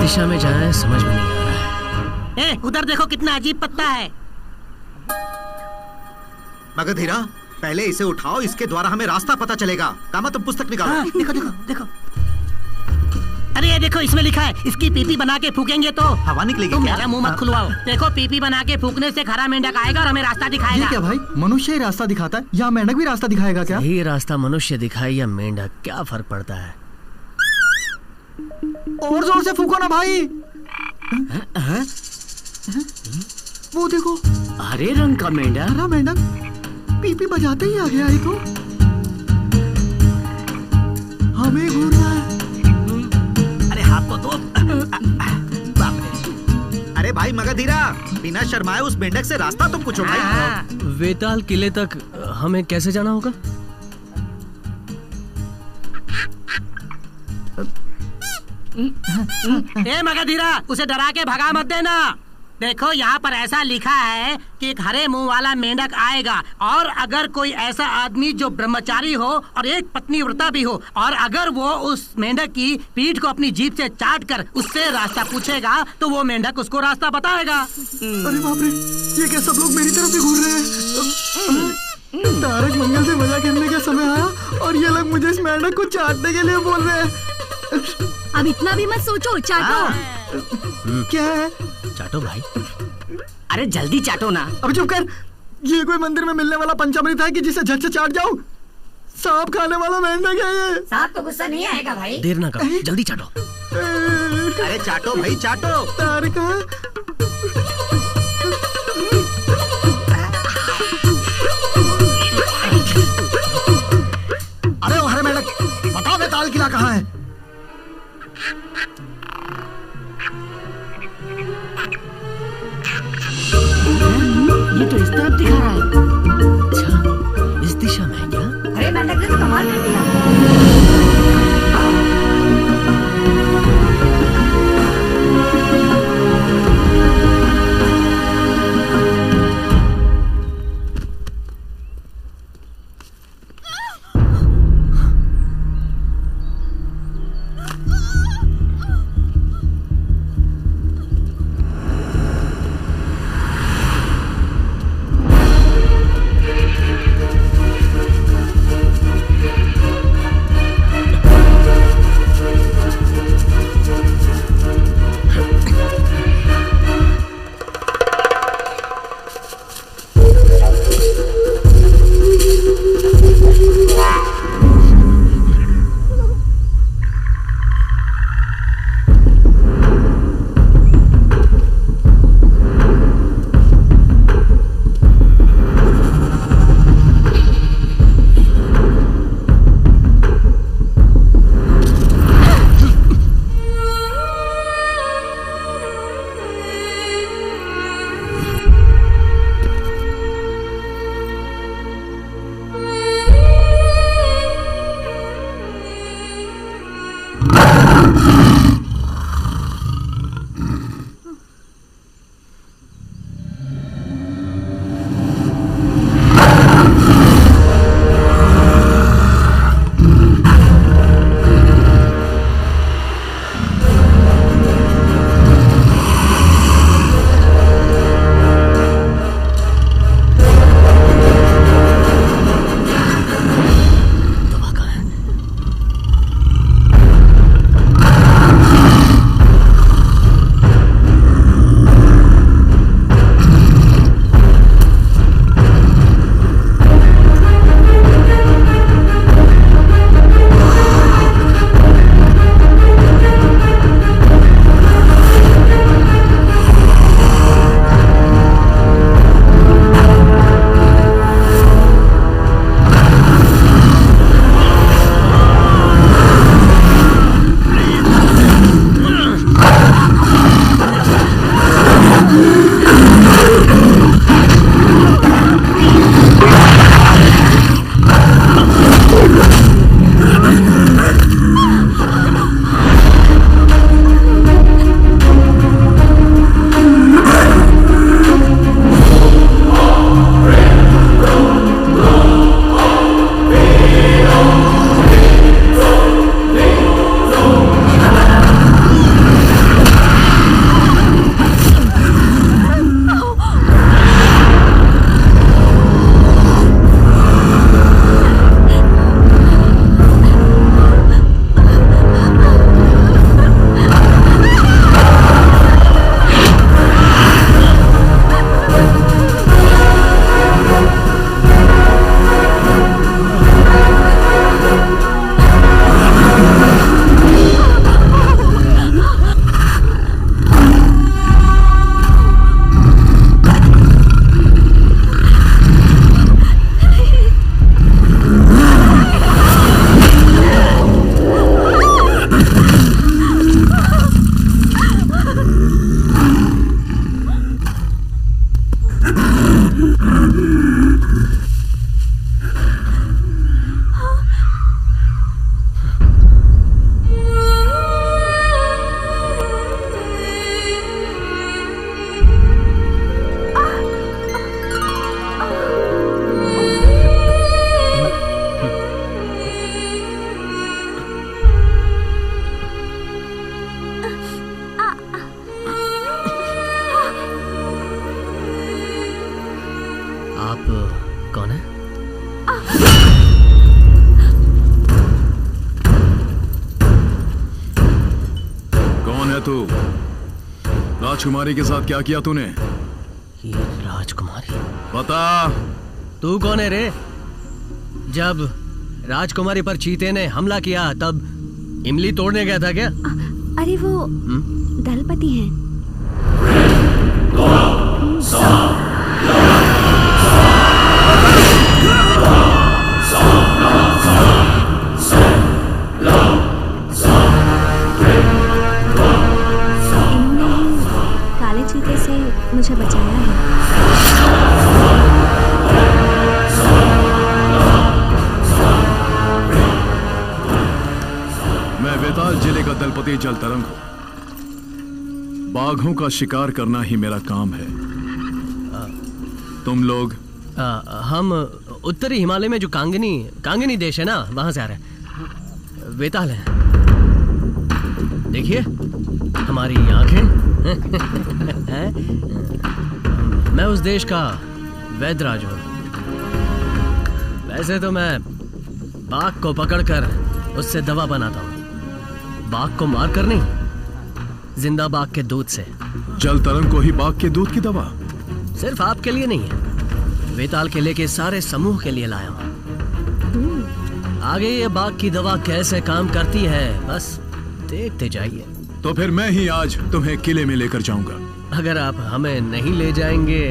दिशा में जाएं समझ में नहीं आ रहा है। उधर देखो कितना अजीब पत्ता है। मगधीरा पहले इसे उठाओ, इसके द्वारा हमें रास्ता पता चलेगा। कामा तुम पुस्तक निकालो। हाँ, देखो देखो देखो। अरे ये देखो इसमें लिखा है, इसकी पीपी बना के फूकेंगे तो हवा निकलेगी। तुम मेरा मुंह मत खुलवाओ। देखो पीपी बना के फूकने से खरा मेंढक आएगा और हमें रास्ता दिखाएगा। ये क्या भाई, मनुष्य ही रास्ता दिखाता है या मेंढक भी रास्ता दिखाएगा क्या? ये रास्ता मनुष्य दिखाए या मेंढक, क्या फर्क पड़ता है? और जोर से फूको ना भाई। वो देखो, हरे रंग का मेंढक। हरा मेंढक पीपी बजाते ही आ गया। ये तो हमें घूर रहा है। अरे हाथ तो दो। बाप रे। अरे भाई मगधीरा, बिना शर्माए उस मेंढक से रास्ता तुम पूछो भाई। वेताल किले तक हमें कैसे जाना होगा? ए मगधीरा, उसे डरा के भगा मत देना। देखो यहाँ पर ऐसा लिखा है कि एक हरे मुंह वाला मेंढक आएगा, और अगर कोई ऐसा आदमी जो ब्रह्मचारी हो और एक पत्नी व्रता भी हो, और अगर वो उस मेंढक की पीठ को अपनी जीभ से चाट कर उससे रास्ता पूछेगा तो वो मेंढक उसको रास्ता बताएगा। अरे बाप रे, ये क्या सब लोग मेरी तरफ ही घूर रहे हैं? तारक मंगल से मजा करने का समय आया और ये लोग मुझे इस मेंढक को चाटने के लिए बोल रहे हैं। अब इतना भी मत सोचो, चाटो। क्या है? चाटो भाई। अरे जल्दी चाटो ना। अब चुप कर। ये कोई मंदिर में मिलने वाला पंचामृत है कि जिसे झट से चाट जाऊं? सांप खाने वाला मेंढक है ये। सांप को गुस्सा नहीं आएगा भाई। देर ना करो, जल्दी चाटो। अरे चाटो भाई चाटो। तारक अरे वो हरे मेंढक, बताओ वेताल किला कहाँ है? ये तो इस तरफ दिखा रहा है। अच्छा, इस दिशा में है क्या? अरे मेंढक ने तो कमाल कर दिया। राजकुमारी के साथ क्या किया तूने? ये राजकुमारी? बता। तू कौन है रे? जब राजकुमारी पर चीते ने हमला किया तब इमली तोड़ने गया था क्या? अरे वो दलपति हैं। काले चीते से मुझे बचाया है। मैं वेताल जिले का दलपति जलतरंग हूँ। बाघों का शिकार करना ही मेरा काम है। तुम लोग? हम उत्तरी हिमालय में जो कांगनी देश है ना, वहां से आ रहे हैं। वेताल है। देखिए हमारी आंखें। मैं उस देश का वैद्यराज हूँ। वैसे तो मैं बाघ को पकड़कर उससे दवा बनाता हूँ। बाघ को मार कर नहीं, जिंदा बाघ के दूध से। जलतरंग को ही बाघ के दूध की दवा? सिर्फ आपके लिए नहीं है, वेताल किले के सारे समूह के लिए लाया हूँ। आगे ये बाघ की दवा कैसे काम करती है बस देखते जाइए। तो फिर मैं ही आज तुम्हें किले में लेकर जाऊंगा। अगर आप हमें नहीं ले जाएंगे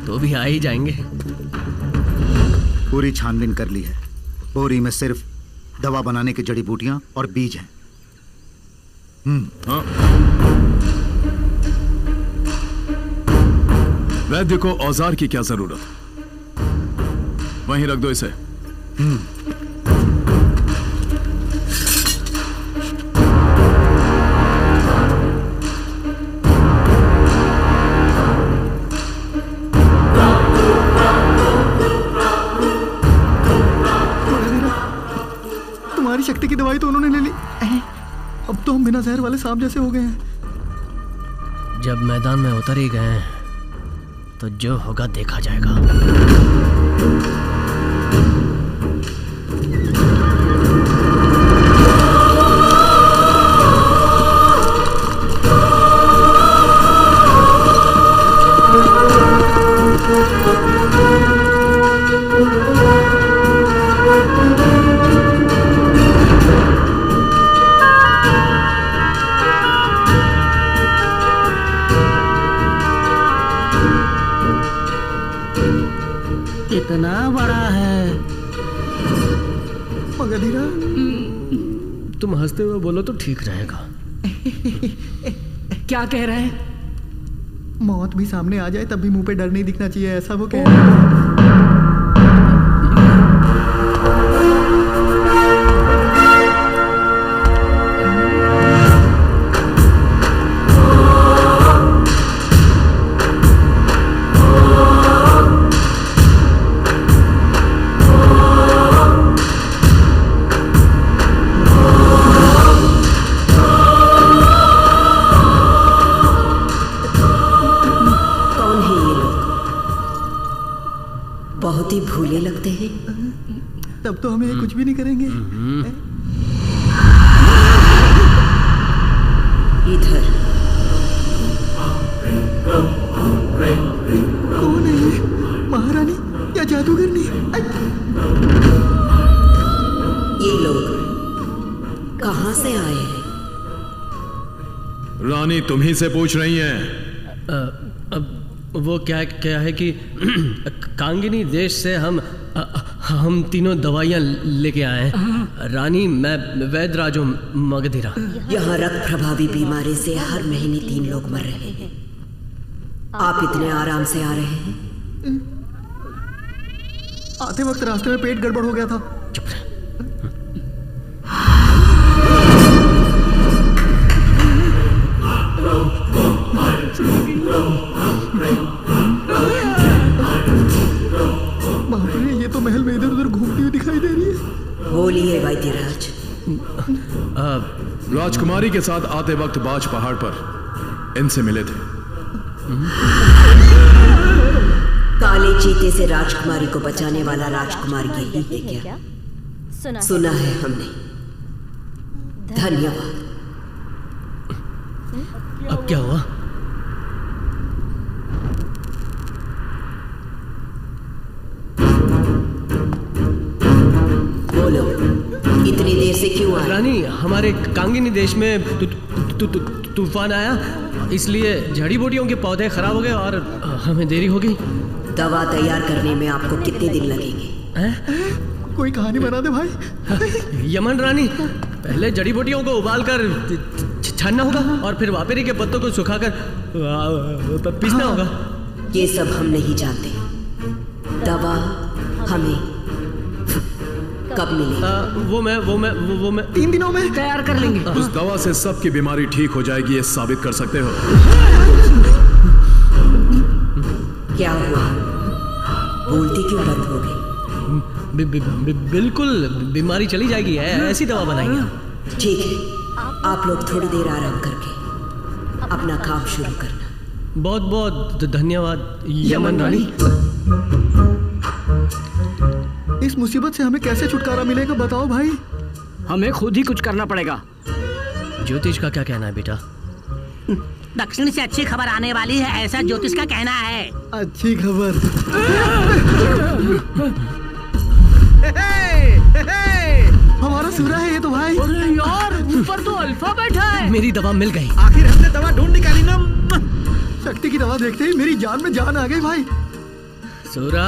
तो भी आ ही जाएंगे। पूरी छानबीन कर ली है। बोरी में सिर्फ दवा बनाने की जड़ी बूटियां और बीज हैं। हाँ। वैद्य को औजार की क्या जरूरत? वहीं रख दो इसे। तुम्हारी शक्ति की दवाई तो उन्होंने ले ली। अब तो हम बिना जहर वाले सांप जैसे हो गए हैं। जब मैदान में उतर ही गए तो जो होगा देखा जाएगा। कितना बड़ा है। मगधीरा, तुम हंसते हुए बोलो तो ठीक रहेगा। क्या कह रहे हैं? मौत भी सामने आ जाए तब भी मुंह पे डर नहीं दिखना चाहिए, ऐसा वो कह रहे हैं। बहुत ही भूले लगते हैं। तब तो हमें कुछ भी नहीं करेंगे। इधर कौन है ये? महारानी या जादूगरनी? ये लोग कहाँ से आए हैं? रानी तुम्ही से पूछ रही हैं। वो क्या है कि कांगिनी देश से हम तीनों दवाइयाँ लेके आए हैं। रानी, मैं वैद्यराज हूँ मगधीरा। यहाँ रक्त प्रभावी बीमारी से हर महीने 3 लोग मर रहे हैं। आप इतने आराम से आ रहे हैं? आते वक्त रास्ते में पेट गड़बड़ हो गया था। चुप रहे। ये तो महल में इधर उधर घूमती हुई दिखाई दे रही है। बोलिए वैद्यराज। राजकुमारी के साथ आते वक्त बाज पहाड़ पर इनसे मिले थे। काले चीते से राजकुमारी को बचाने वाला राजकुमार यही है क्या? सुना है हमने। धन्यवाद। अब क्या हुआ? इतनी देर से क्यों आए? रानी, हमारे कांगिनी देश में तूफान आया, इसलिए जड़ी बूटियों के पौधे खराब हो गए और हमें देरी हो गई। दवा तैयार करने में आपको कितने दिन लगेंगे? कोई कहानी बना दे भाई। यमन रानी, पहले जड़ी बूटियों को उबालकर छानना होगा और फिर वापेरी के पत्तों को सुखाकर पीसना होगा। ये सब हम नहीं जानते। दवा हमें कब मिलेगी? वो मैं 3 दिनों में तैयार कर लेंगे। उस दवा से सबकी बीमारी ठीक हो जाएगी, ये साबित कर सकते हो? क्या हुआ? बोलती क्यों बंद हो गई? बिल्कुल बीमारी चली जाएगी, ऐसी दवा बनाएंगे। ठीक है, आप लोग थोड़ी देर आराम करके अपना काम शुरू करना। बहुत बहुत धन्यवाद यमन रानी। इस मुसीबत से हमें कैसे छुटकारा मिलेगा बताओ भाई। हमें खुद ही कुछ करना पड़ेगा। ज्योतिष का क्या कहना है बेटा? दक्षिण से अच्छी खबर आने वाली है, ऐसा ज्योतिष का कहना है। अच्छी खबर। हमारा सूरा है ये तो भाई। अरे यार, ऊपर तो अल्फा बैठा है। मेरी दवा मिल गई। आखिर हमने दवा ढूंढ निकाली ना। शक्ति की दवा देखते ही मेरी जान में जान आ गई भाई। सूरा,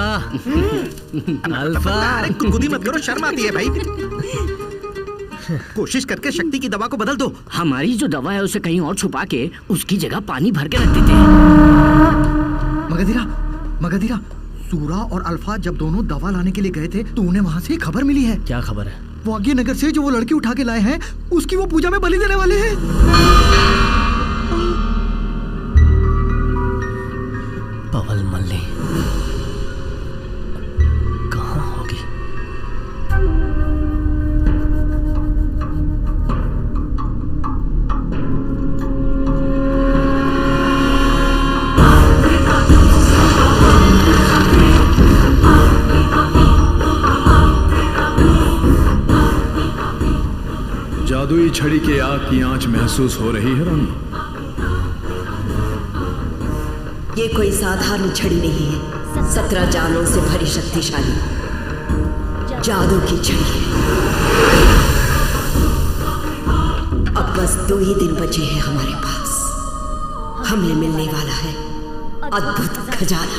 अल्फा। अरे गुदगुदी मत करो, शर्म आती है भाई। कोशिश करके शक्ति की दवा को बदल दो। हमारी जो दवा है उसे कहीं और छुपा के उसकी जगह पानी भर के रख देते हैं। मगधीरा, सूरा और अल्फा जब दोनों दवा लाने के लिए गए थे तो उन्हें वहाँ से खबर मिली है। क्या खबर है? वो आगे नगर से जो वो लड़की उठा के लाए हैं उसकी वो पूजा में बलि देने वाले हैं। पवल मल्ली कहाँ होगी? जादुई छड़ी के आग की आंच महसूस हो रही है रानी? ये कोई साधारण छड़ी नहीं है, 17 जानों से भरी शक्तिशाली जादू की छड़ी है। अब बस 2 ही दिन बचे हैं हमारे पास। हमें मिलने वाला है अद्भुत खजाना।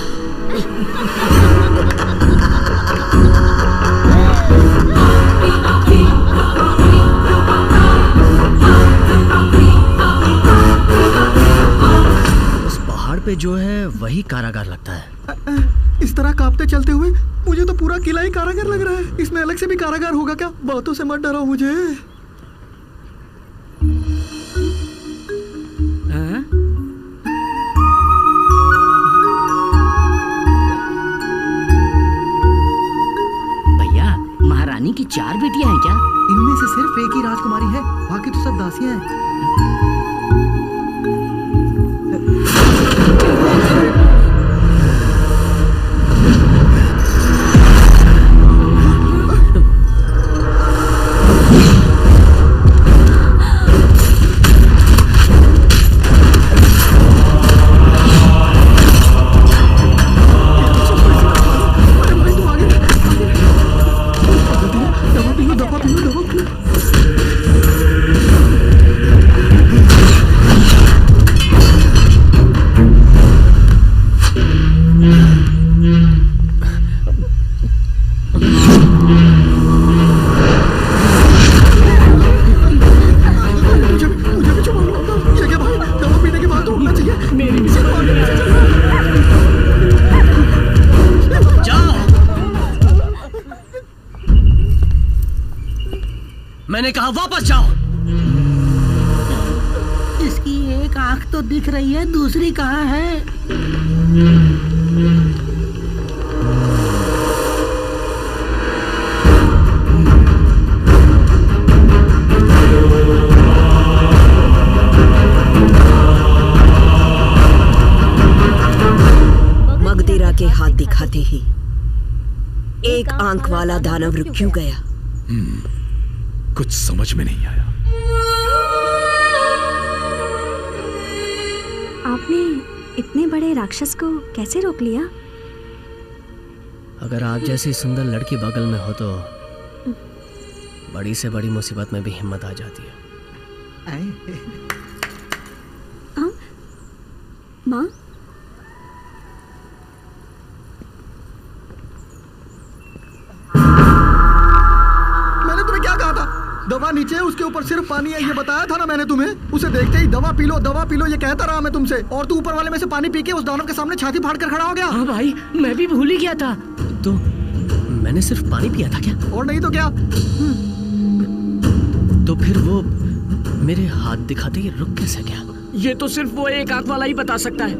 पे जो है वही कारागार लगता है। इस तरह कांपते चलते हुए मुझे तो पूरा किला ही कारागार लग रहा है। इसमें अलग से भी कारागार होगा क्या? बातों से मत डराओ मुझे। भैया, महारानी की 4 बेटियां हैं क्या? इनमें से सिर्फ एक ही राजकुमारी है, बाकी तो सब दासियां हैं। मैंने कहा वापस जाओ। इसकी एक आंख तो दिख रही है, दूसरी कहाँ है? मगधीरा के हाथ दिखाते ही एक आंख वाला दानव रुक क्यों गया? कुछ समझ में नहीं आया। आपने इतने बड़े राक्षस को कैसे रोक लिया? अगर आप जैसी सुंदर लड़की बगल में हो तो बड़ी से बड़ी मुसीबत में भी हिम्मत आ जाती है। माँ, मैंने तुम्हें क्या कहा था? दवा नीचे है, उसके ऊपर सिर्फ पानी है, ये बताया था ना मैंने तुम्हें। उसे देखते ही दवा पी लो ये कहता रहा मैं तुमसे, और तू ऊपर वाले में से पानी पी के उस दानव के सामने छाती फाड़ कर खड़ा हो गया। हाँ भाई, मैं भी भूल ही गया था। तो मैंने सिर्फ पानी पिया था क्या? और नहीं तो क्या। तो फिर वो मेरे हाथ दिखाते ही रुक कैसे गया? ये तो सिर्फ वो एक आंख वाला ही बता सकता है।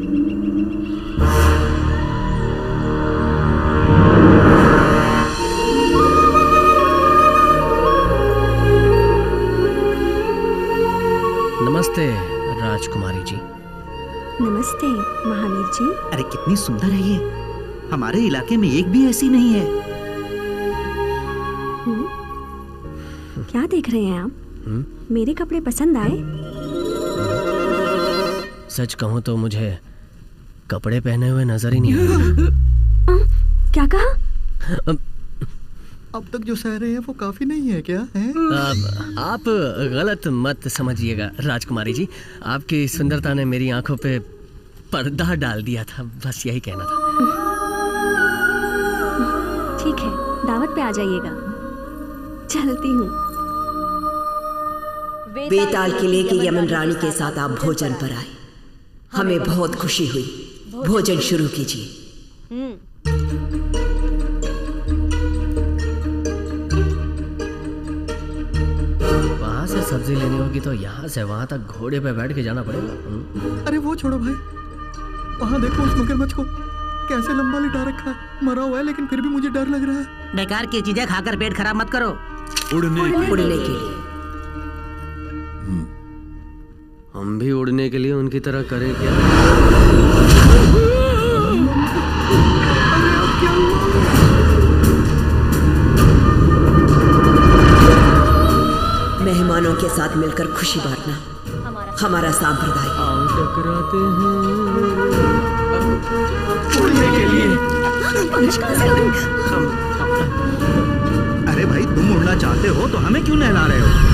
नमस्ते राजकुमारी जी। नमस्ते महावीर जी। अरे कितनी सुंदर है ये, हमारे इलाके में एक भी ऐसी नहीं है। क्या देख रहे हैं आप? मेरे कपड़े पसंद आए? सच कहूँ तो मुझे कपड़े पहने हुए नजर ही नहीं आए। क्या कहा? अब तक जो सह रहे हैं वो काफी नहीं है क्या है? आप गलत मत समझिएगा राजकुमारी जी, आपकी सुंदरता ने मेरी आंखों पे पर्दा डाल दिया था, बस यही कहना था। ठीक है, दावत पे आ जाइएगा। चलती हूँ। बेताल किले की यमन रानी के साथ आप भोजन पर आए, हमें बहुत खुशी हुई। भोजन शुरू कीजिए। वहाँ से सब्जी लेनी होगी तो यहाँ से वहाँ तक घोड़े पे बैठ के जाना पड़ेगा। अरे वो छोड़ो भाई, वहाँ देखो उस मगरमच्छ को, कैसे लंबा लिटा रखा है। मरा हुआ है लेकिन फिर भी मुझे डर लग रहा है। बेकार की चीजें खाकर पेट खराब मत करो। उड़ने के लिए हम भी उड़ने के लिए उनकी तरह करें क्या? मेहमानों के साथ मिलकर खुशी बांटना हमारा संप्रदाय है। टकराते हैं उड़ने के लिए। अरे भाई, तुम उड़ना चाहते हो तो हमें क्यों नहला रहे हो?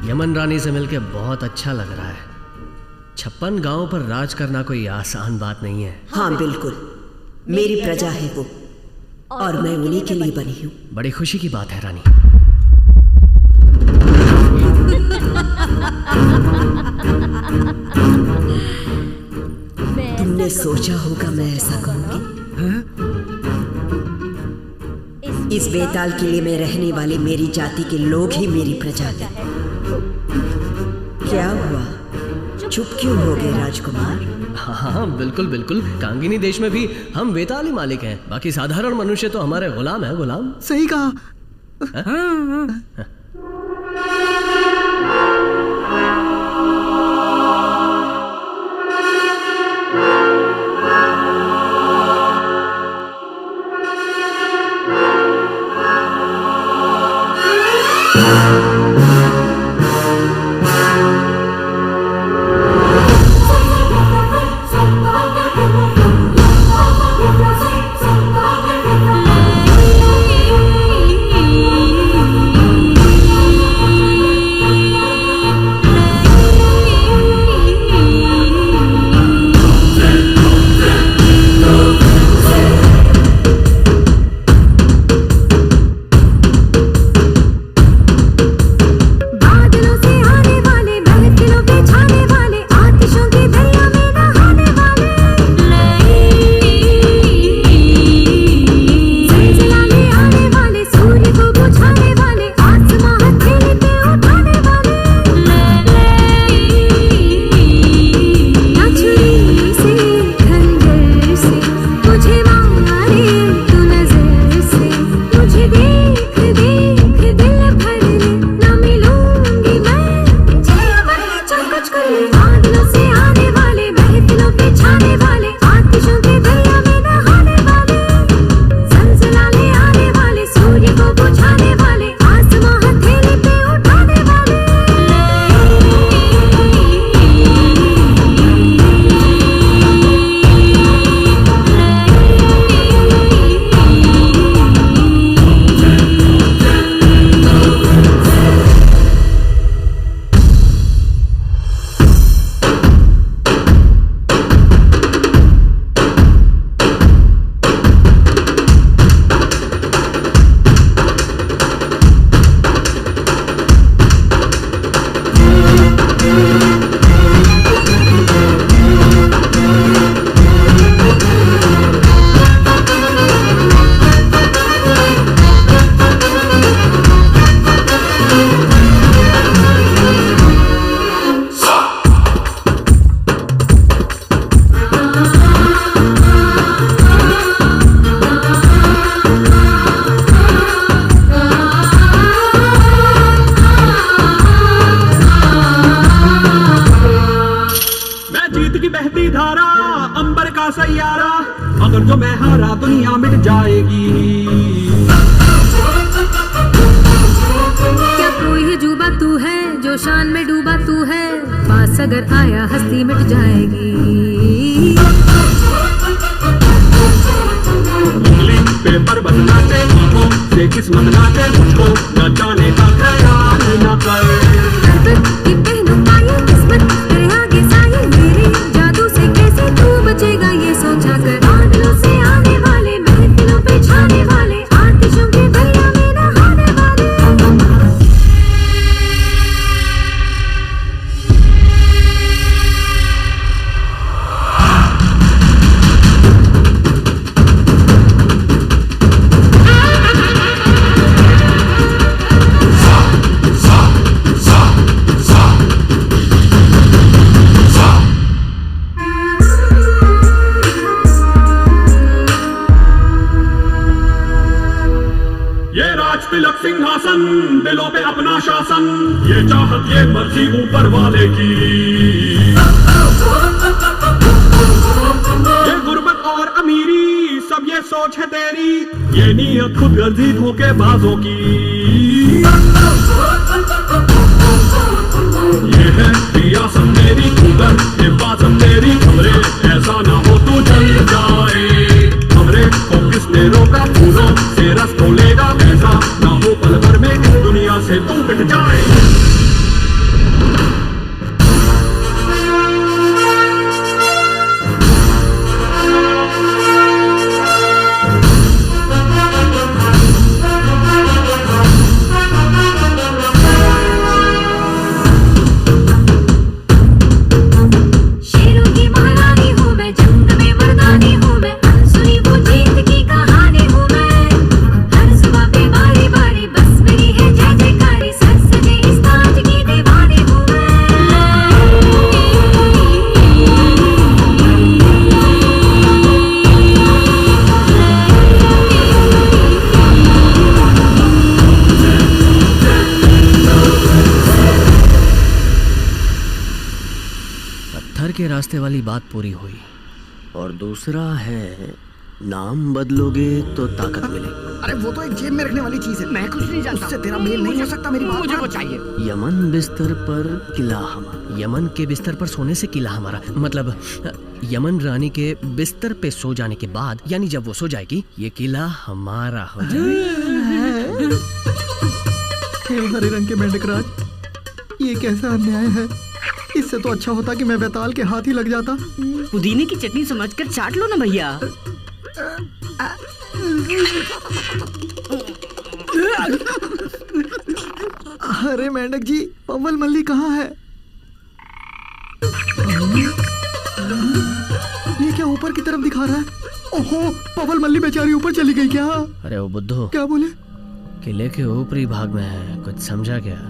यमन रानी से मिलके बहुत अच्छा लग रहा है। 56 गांवों पर राज करना कोई आसान बात नहीं है। हाँ बिल्कुल, मेरी प्रजा है वो, और मैं उन्हीं के लिए बनी हूँ। बड़ी खुशी की बात है रानी। तुमने सोचा होगा मैं ऐसा कहूँगी। इस बेताल किले में रहने वाली मेरी जाति के लोग ही मेरी प्रजा है। क्या हुआ, चुप क्यों हो गए राजकुमार? हाँ बिल्कुल बिल्कुल, कांगिनी देश में भी हम बेताली मालिक हैं, बाकी साधारण मनुष्य तो हमारे गुलाम है। गुलाम सही कहा। जीत की बहती धारा, अंबर का सैयारा, अगर जो मैं हारा दुनिया मिट जाएगी। क्या कोई अजूबा तू है जो शान में डूबा तू है, पास अगर आया हस्ती मिट जाएगी। पेपर बदलाते आंखों से किस्मत नाचे, मुझको न जाने का ख्याल न कर। कि पहनू पाए किस्मत तेरे आगे साए, मेरे जादू से कैसे तू बचेगा ये सोचा कर। बादलों से आने वाले महफिलों पे छाने वाले, आतिशों के दरिया में नहाने वाले। तिलक सिंहासन, दिलों पे अपना शासन, ये चाहत ये मर्जी ऊपर वाले की। ये गुर्बत और अमीरी सब ये सोच है तेरी, ये नीयत खुद गर्जी धोखेबाजों की। ये है रियासत मेरी उधर, हिफाजत तेरी, हमरे ऐसा ना हो तू जल जाए। हमरे को किसने रोका, फूलों से रस को लेगा, ऐसा ना हो पल भर में इस दुनिया से तू मिट जाए। के रास्ते वाली बात पूरी हुई। और दूसरा है, नाम बदलोगे तो ताकत मिलेगी। अरे वो तो एक जेब में रखने वाली चीज है, मैं कुछ नहीं जानता। उससे तेरा मेल नहीं हो सकता, मेरी बात मुझे वो चाहिए। यमन बिस्तर पर किला हमारा, यमन के बिस्तर पर सोने से किला हमारा, मतलब यमन रानी के बिस्तर पे सो जाने के बाद, यानी जब वो सो जाएगी, ये किला हमारा हो जाएगा। हरे रंग के मेंढक राज, ये कैसा अन्याय है। इससे तो अच्छा होता कि मैं बैताल के हाथ ही लग जाता। पुदीने की चटनी समझकर चाट लो ना भैया। अरे मेंढक जी, पवल मल्ली कहाँ है? ये क्या ऊपर की तरफ दिखा रहा है? ओहो, पवल मल्ली बेचारी ऊपर चली गई क्या? अरे वो बुद्धू, क्या बोले? किले के ऊपरी भाग में है, कुछ समझा क्या?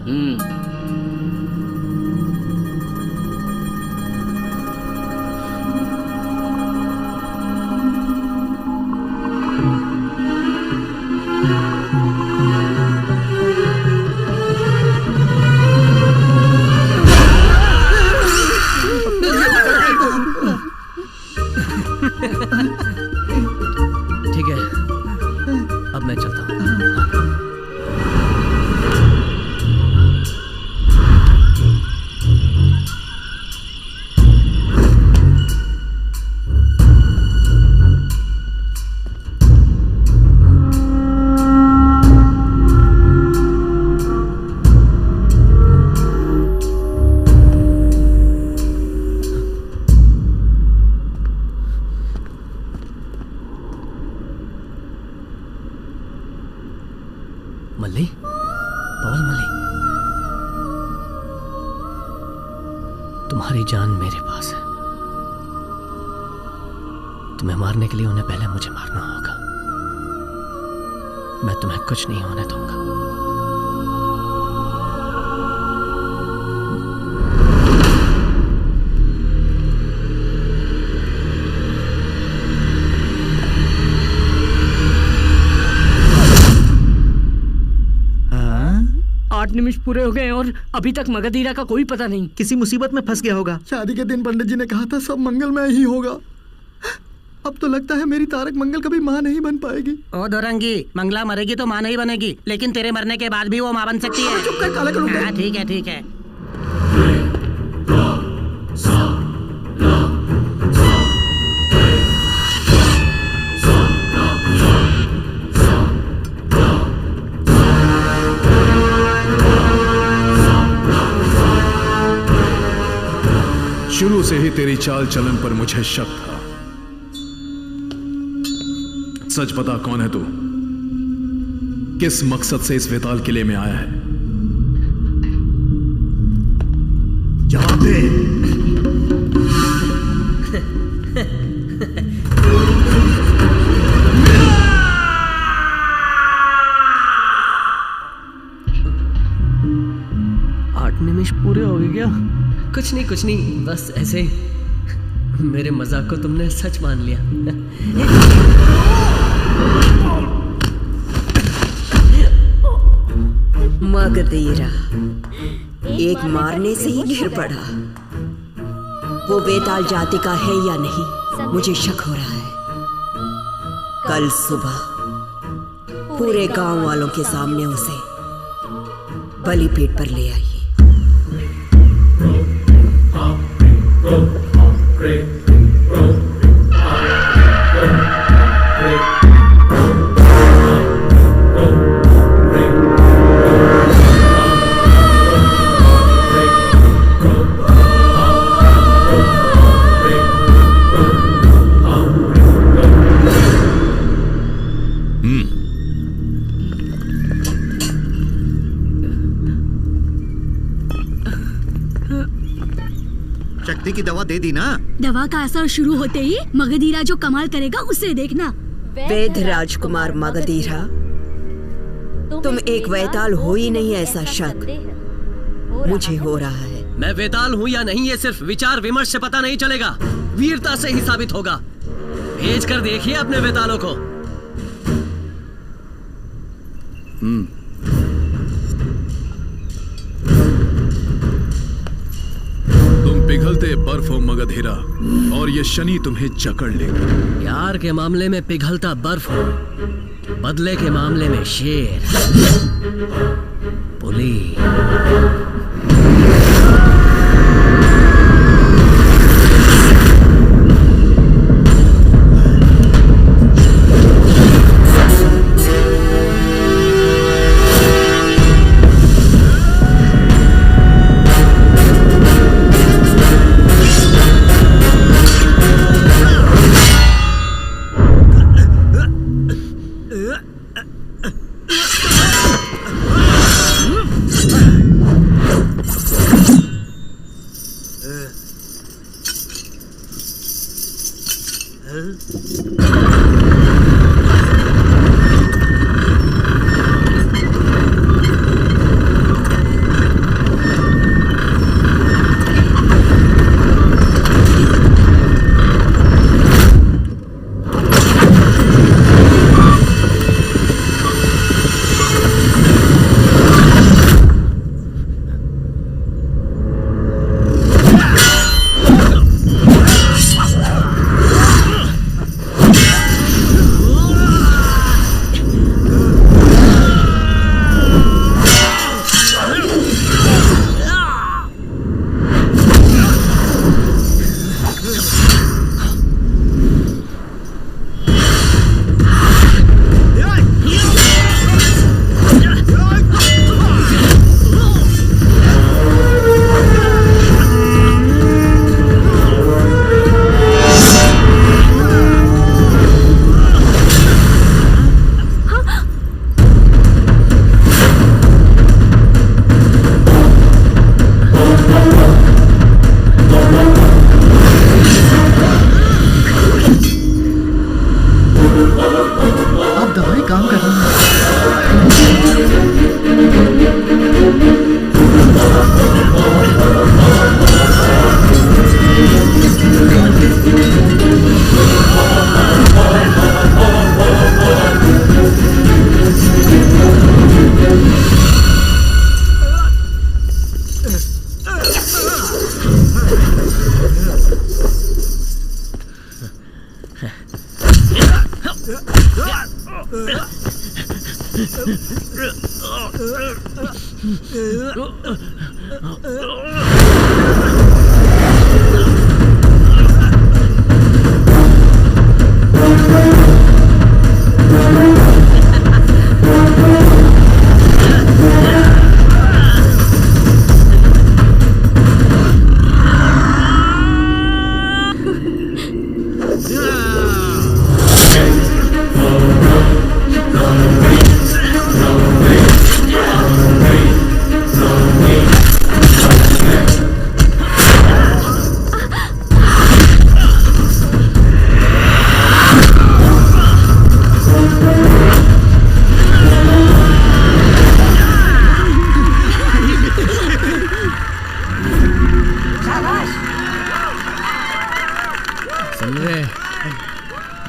ठीक है, अब मैं चलता हूँ। मल्ली, पवल मल्ली, तुम्हारी जान मेरे पास है। तुम्हें मारने के लिए उन्हें पहले मुझे मारना होगा। मैं तुम्हें कुछ नहीं होने दूंगा। निमिष पूरे हो गए और अभी तक मगधीरा का कोई पता नहीं। किसी मुसीबत में फंस गया होगा। शादी के दिन पंडित जी ने कहा था सब मंगलमय ही होगा। अब तो लगता है मेरी तारक मंगल कभी माँ नहीं बन पाएगी। ओ दोरंगी, मंगला मरेगी तो माँ नहीं बनेगी, लेकिन तेरे मरने के बाद भी वो माँ बन सकती है। चुप कर काला करूँगा। हाँ, ठीक है ठीक है। शुरू से ही तेरी चाल चलन पर मुझे शक था। सच बता, कौन है तू? किस मकसद से इस वेताल किले में आया है? जवाब दे। आठ निमिष पूरे हो गए क्या? कुछ नहीं, बस ऐसे ही। मेरे मजाक को तुमने सच मान लिया। मगधीरा एक मारने से ही गिर पड़ा। वो बेताल जाति का है या नहीं, मुझे शक हो रहा है। कल सुबह पूरे गांव वालों के सामने उसे बलिपीठ पर ले आइए। शक्ति की दवा दे दी ना? दवा का असर शुरू होते ही मगधीरा जो कमाल करेगा उसे देखना। वेद राजकुमार मगधीरा, तुम एक वेताल हो ही नहीं, ऐसा शक मुझे हो रहा है। मैं वेताल हूँ या नहीं ये सिर्फ विचार विमर्श से पता नहीं चलेगा, वीरता से ही साबित होगा। भेज कर देखिए अपने वेतालों को। तुम पिघलते बर्फ हो मगधीरा, और ये शनि तुम्हें जकड़ लेगा। प्यार के मामले में पिघलता बर्फ हो, बदले के मामले में शेर, पुली।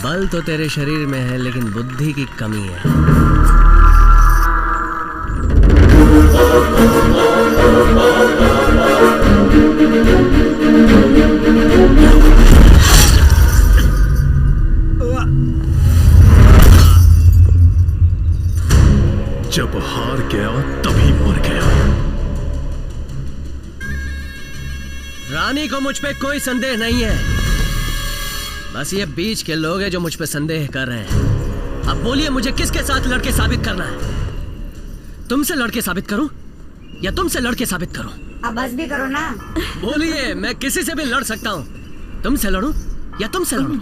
बल तो तेरे शरीर में है लेकिन बुद्धि की कमी है। जब हार गया तभी मर गया। रानी को मुझ पे कोई संदेह नहीं है, बस ये बीच के लोग हैं जो मुझ पे संदेह कर रहे हैं। अब बोलिए मुझे किसके साथ लड़के साबित करना है? तुमसे लड़के साबित करूं या तुमसे लड़के साबित करूं? अब बस भी करो ना। बोलिए, मैं किसी से भी लड़ सकता हूं। तुमसे लड़ूं या तुमसे लड़ूं?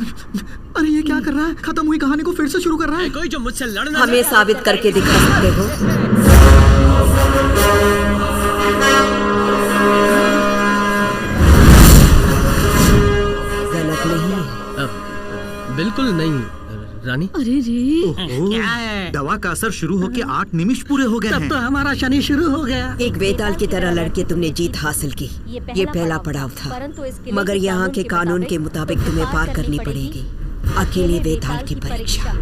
अरे ये क्या कर रहा है? खत्म हुई कहानी को फिर से शुरू कर रहा है। कोई जो मुझसे लड़ना हमें साबित करके दिखा सकते हो? गलत नहीं है। बिल्कुल नहीं रानी। अरे रे क्या है? दवा का असर शुरू होके 8 निमिष पूरे हो गए हैं। तब तो हमारा शनि शुरू हो गया। एक वेताल की तरह लड़के तुमने जीत हासिल की। ये पहला पड़ाव था, मगर यहाँ के कानून के मुताबिक तुम्हें पार करनी पड़ेगी अकेले वेताल की परीक्षा।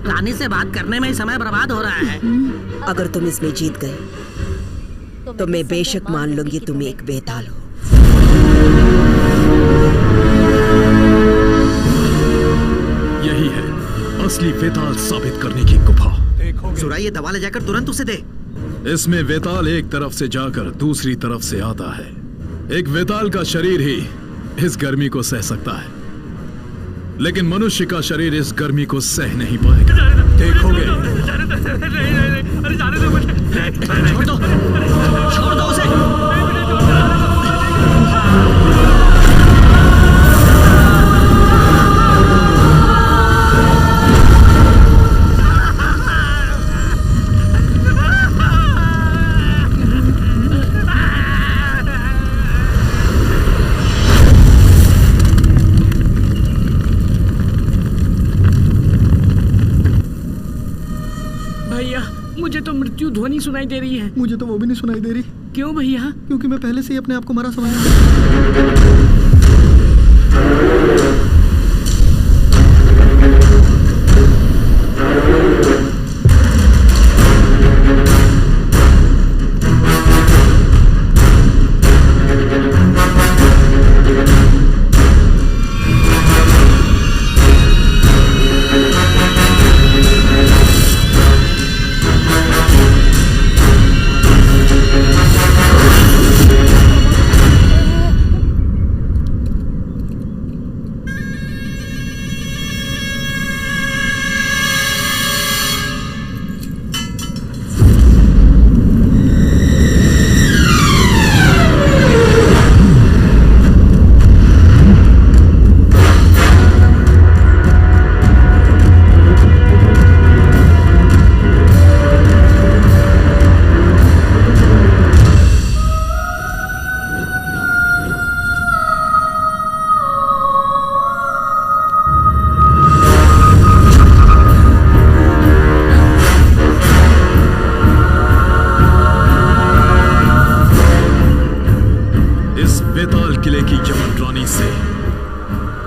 रानी से बात करने में ही समय बर्बाद हो रहा है। अगर तुम इसमें जीत गए तो मैं बेशक मान लूंगी तुम एक वेताल हो। यही है असली वेताल साबित करने की गुफा। सुरा, ये दवा ले जाकर तुरंत उसे दे। इसमें वेताल एक तरफ से जाकर दूसरी तरफ से आता है। एक वेताल का शरीर ही इस गर्मी को सह सकता है, लेकिन मनुष्य का शरीर इस गर्मी को सह नहीं पाएगा। देखोगे। अरे जाने दो मुझे। छोड़ दो उसे। मुझे तो मृत्यु ध्वनि सुनाई दे रही है। मुझे तो वो भी नहीं सुनाई दे रही। क्यों भैया? क्योंकि मैं पहले से ही अपने आप को मरा समझता।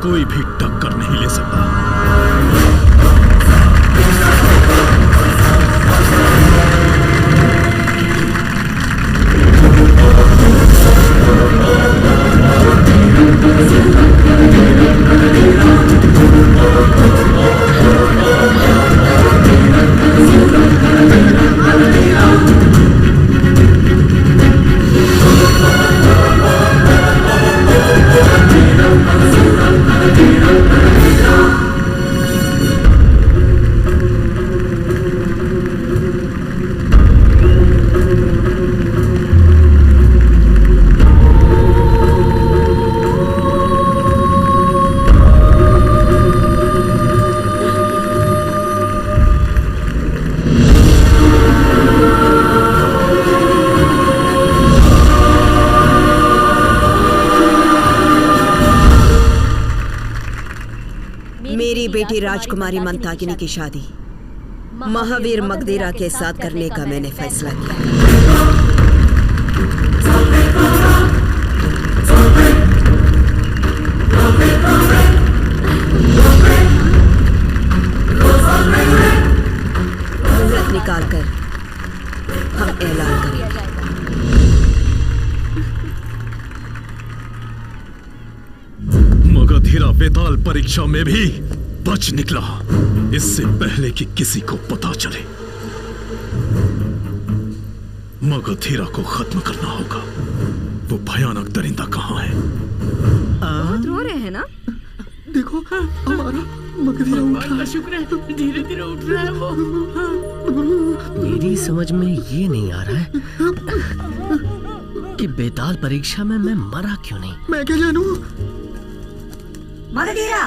कोई भी टक्कर नहीं ले सकता। बेटी राजकुमारी मंताकिनी की शादी महावीर मगधीरा के साथ करने का मैंने फैसला किया। मुहूर्त निकाल कर हम ऐलान करेंगे। मगधीरा वेताल परीक्षा में भी बच निकला, इससे पहले कि किसी को पता चले। मगधीरा को खत्म करना होगा। वो भयानक दरिंदा कहाँ है? बहुत रो रहे हैं ना? देखो हमारा मगधीरा उठ रहा है। शुक्र है, धीरे धीरे उठ रहा है वो। मेरी समझ में ये नहीं आ रहा है कि बेताल परीक्षा में मैं मरा क्यों नहीं। मैं क्या जानूं? मगधीरा,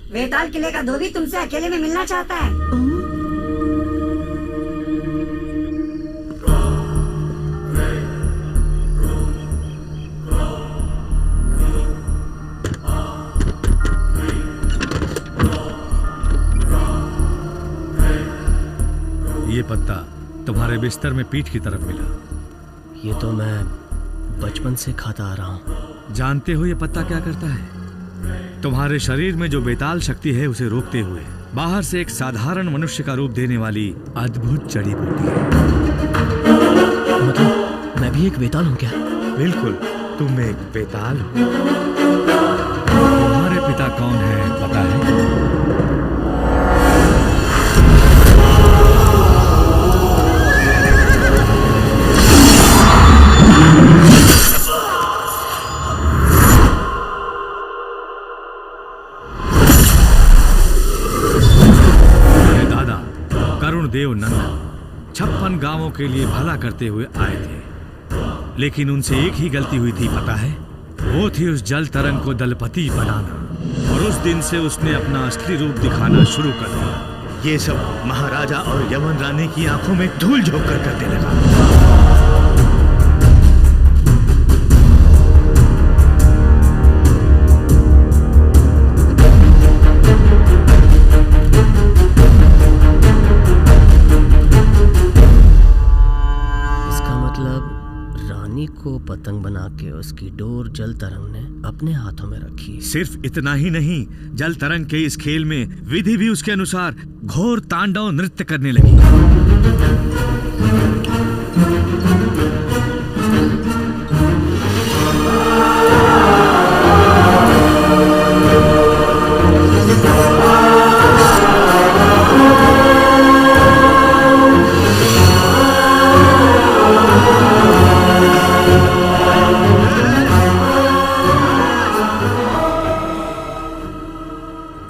वेताल किले का धोबी तुमसे अकेले में मिलना चाहता है। ये पत्ता तुम्हारे बिस्तर में पीठ की तरफ मिला। ये तो मैं बचपन से खाता आ रहा हूँ। जानते हो ये पत्ता क्या करता है? तुम्हारे शरीर में जो बेताल शक्ति है उसे रोकते हुए बाहर से एक साधारण मनुष्य का रूप देने वाली अद्भुत जड़ी बूटी है। मतलब मैं भी एक बेताल हूँ क्या? बिल्कुल, तुम एक बेताल हो। तुम्हारे पिता कौन है पता है? देव नंदन 56 गांवों के लिए भला करते हुए आए थे, लेकिन उनसे एक ही गलती हुई थी पता है? वो थी उस जल तरंग को दलपति बनाना, और उस दिन से उसने अपना असली रूप दिखाना शुरू कर दिया। ये सब महाराजा और यमन रानी की आंखों में धूल झोंक कर करने लगा। को पतंग बना के उसकी डोर जल तरंग ने अपने हाथों में रखी। सिर्फ इतना ही नहीं, जल तरंग के इस खेल में विधि भी उसके अनुसार घोर तांडव नृत्य करने लगी।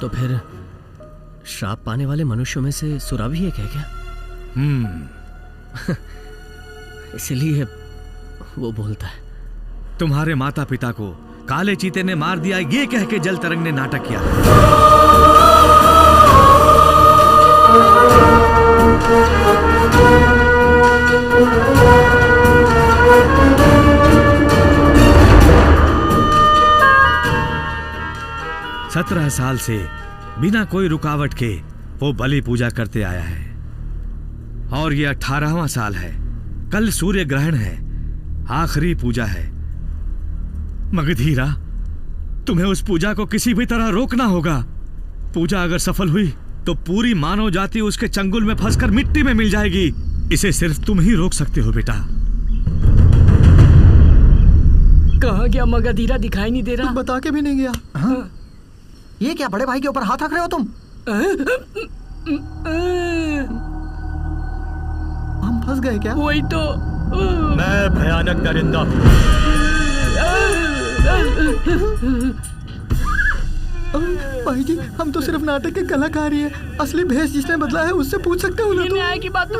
तो फिर श्राप पाने वाले मनुष्यों में से सुरा भी एक है क्या? इसलिए वो बोलता है। तुम्हारे माता पिता को काले चीते ने मार दिया ये कह के जल तरंग ने नाटक किया। 17 साल से बिना कोई रुकावट के वो बलि पूजा करते आया है, और ये 18वां साल है। कल सूर्य ग्रहण है, आखिरी पूजा है। मगधीरा, तुम्हें उस पूजा को किसी भी तरह रोकना होगा। पूजा अगर सफल हुई तो पूरी मानव जाति उसके चंगुल में फंसकर मिट्टी में मिल जाएगी। इसे सिर्फ तुम ही रोक सकते हो बेटा। कहाँ गया मगधीरा? दिखाई नहीं दे रहा। बता के भी नहीं गया। हाँ? ये क्या बड़े भाई के ऊपर हाथ रख रहे हो तुम? हम फंस गए क्या? वही तो। मैं भयानक दरिंदा हूँ। भाई जी, हम तो सिर्फ नाटक के कलाकार ही है। असली भेष जिसने बदला है उससे पूछ सकते हो ना? न्याय की बात तो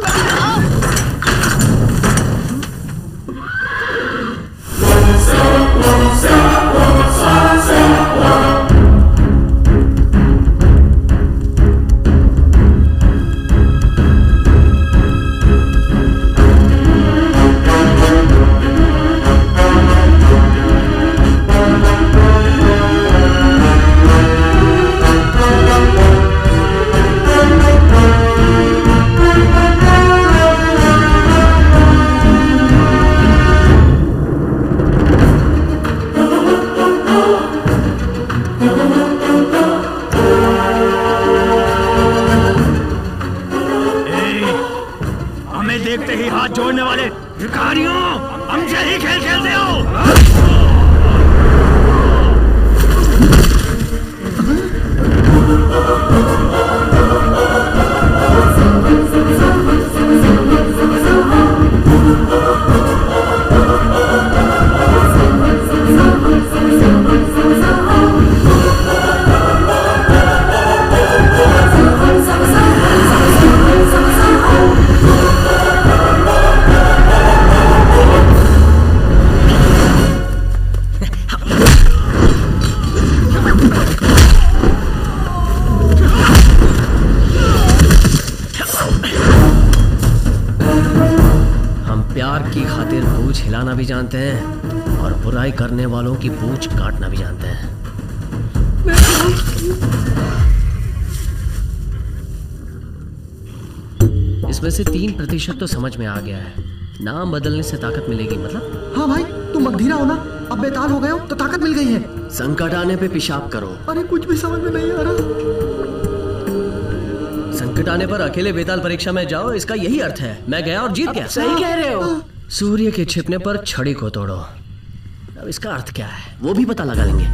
भी जानते हैं और बुराई करने वालों की पूंछ काटना भी जानते हैं। इसमें से 3% तो समझ में आ गया है। नाम बदलने से ताकत मिलेगी मतलब? हाँ भाई, तुम मगधीरा हो ना, अब बेताल हो गए हो तो ताकत मिल गई है। संकट आने पे पेशाब करो। अरे कुछ भी समझ में नहीं आ रहा। संकट आने पर अकेले बेताल परीक्षा में जाओ, इसका यही अर्थ है। मैं गया और जीत गया। सही कह रहे हो। सूर्य के छिपने पर छड़ी को तोड़ो। अब इसका अर्थ क्या है वो भी पता लगा लेंगे।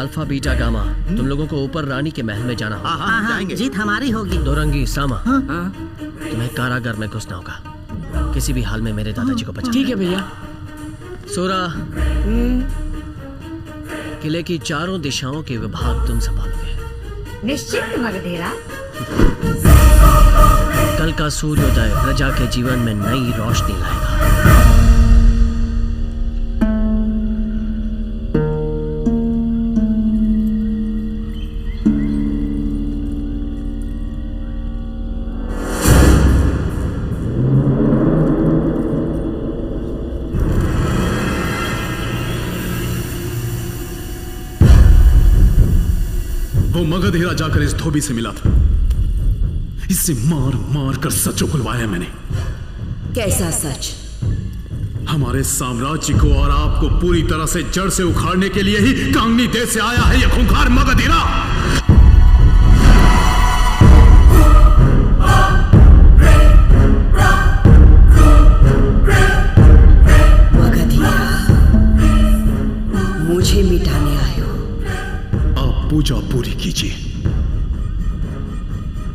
अल्फा बीटा गामा, तुम लोगों को ऊपर रानी के महल में जाना होगा। हाँ, जीत हमारी होगी। दोरंगी सामा, तुम्हें कारागार में घुसना होगा। किसी भी हाल में मेरे दादाजी को बचाना। ठीक है भैया। सूरा, किले की चारों दिशाओं के विभाग तुम संभालोगे। निश्चित मगधीरा। कल का सूर्योदय प्रजा के जीवन में नई रोशनी लाएगा। वो मगधीरा जाकर इस धोबी से मिला था। इससे मार मार कर सच उगलवाया मैंने। कैसा सच? हमारे साम्राज्य को और आपको पूरी तरह से जड़ से उखाड़ने के लिए ही कांगनी देश से आया है यह खूंखार मगधीरा। मगधीरा, मुझे मिटाने आए हो। आप पूजा पूरी कीजिए,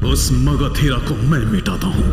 उस मगधीरा को मैं मिटाता हूं।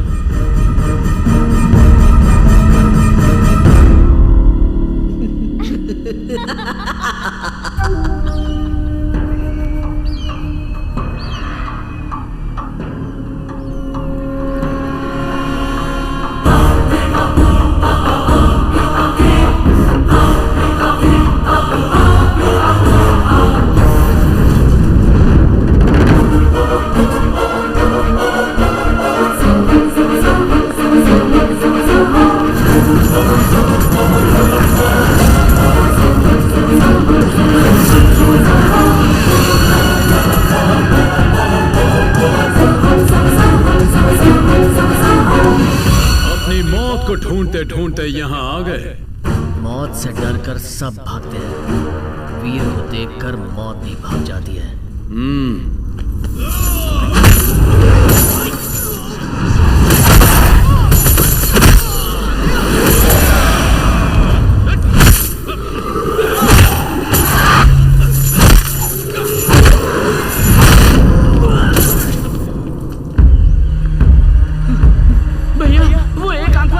ढूंढते यहाँ आ गए। मौत से डरकर सब भागते हैं, वीर को देखकर मौत भी भाग जाती है।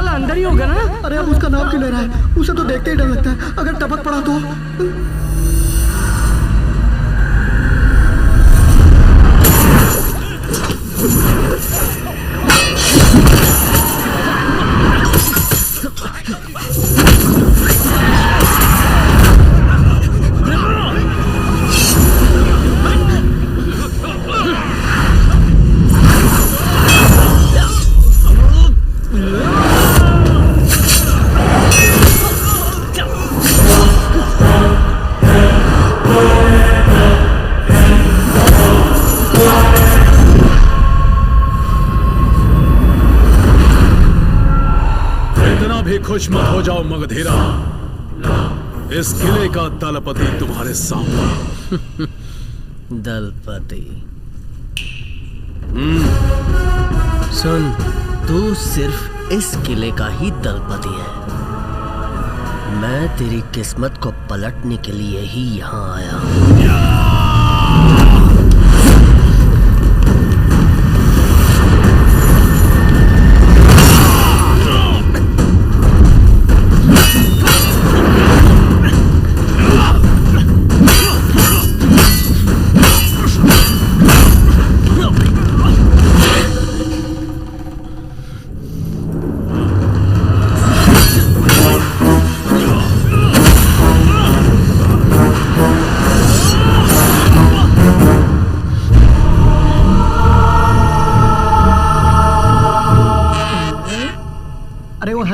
अंदर ही होगा ना? अरे अब उसका नाम क्यों ले रहा है? उसे तो देखते ही डर लगता है, अगर टपक पड़ा तो। खुश मत हो जाओ मगधीरा, इस किले का दलपति तुम्हारे सामने। दलपति? सुन, तू सिर्फ इस किले का ही दलपति है। मैं तेरी किस्मत को पलटने के लिए ही यहाँ आया हूँ।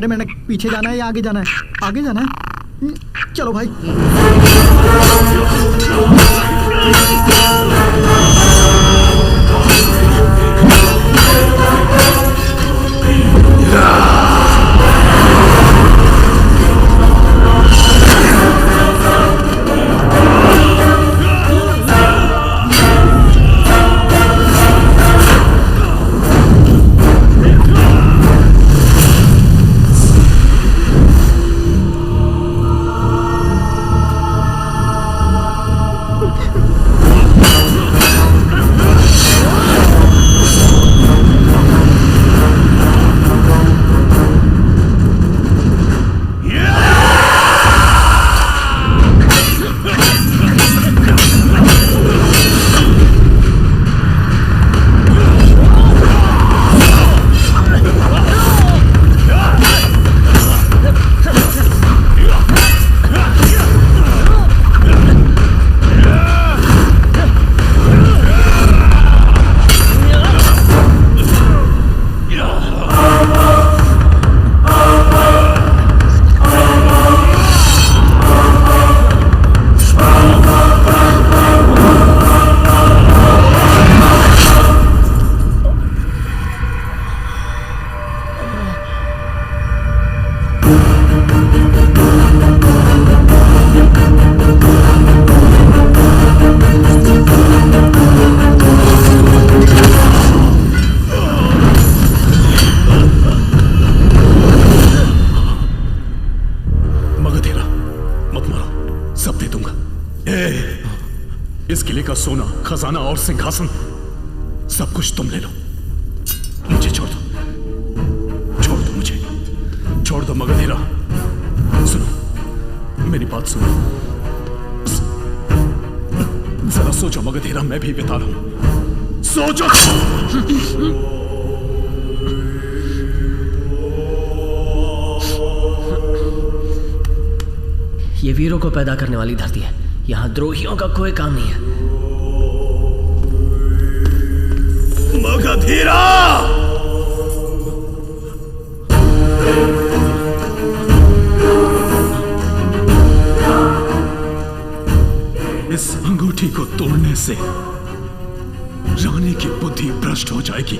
हरे मेंढक पीछे जाना है या आगे जाना है? आगे जाना है। चलो भाई। इस किले का सोना, खजाना और सिंहासन सब कुछ तुम ले लो। मुझे छोड़ दो, छोड़ दो मुझे, छोड़ दो मगधीरा। सुनो, मेरी बात सुनो, जरा सोचो मगधीरा, मैं भी बेताल हूं, सोचो। ये वीरों को पैदा करने वाली धरती है, यहाँ द्रोहियों का कोई काम नहीं है। मगधीरा! इस अंगूठी को तोड़ने से रानी की बुद्धि भ्रष्ट हो जाएगी,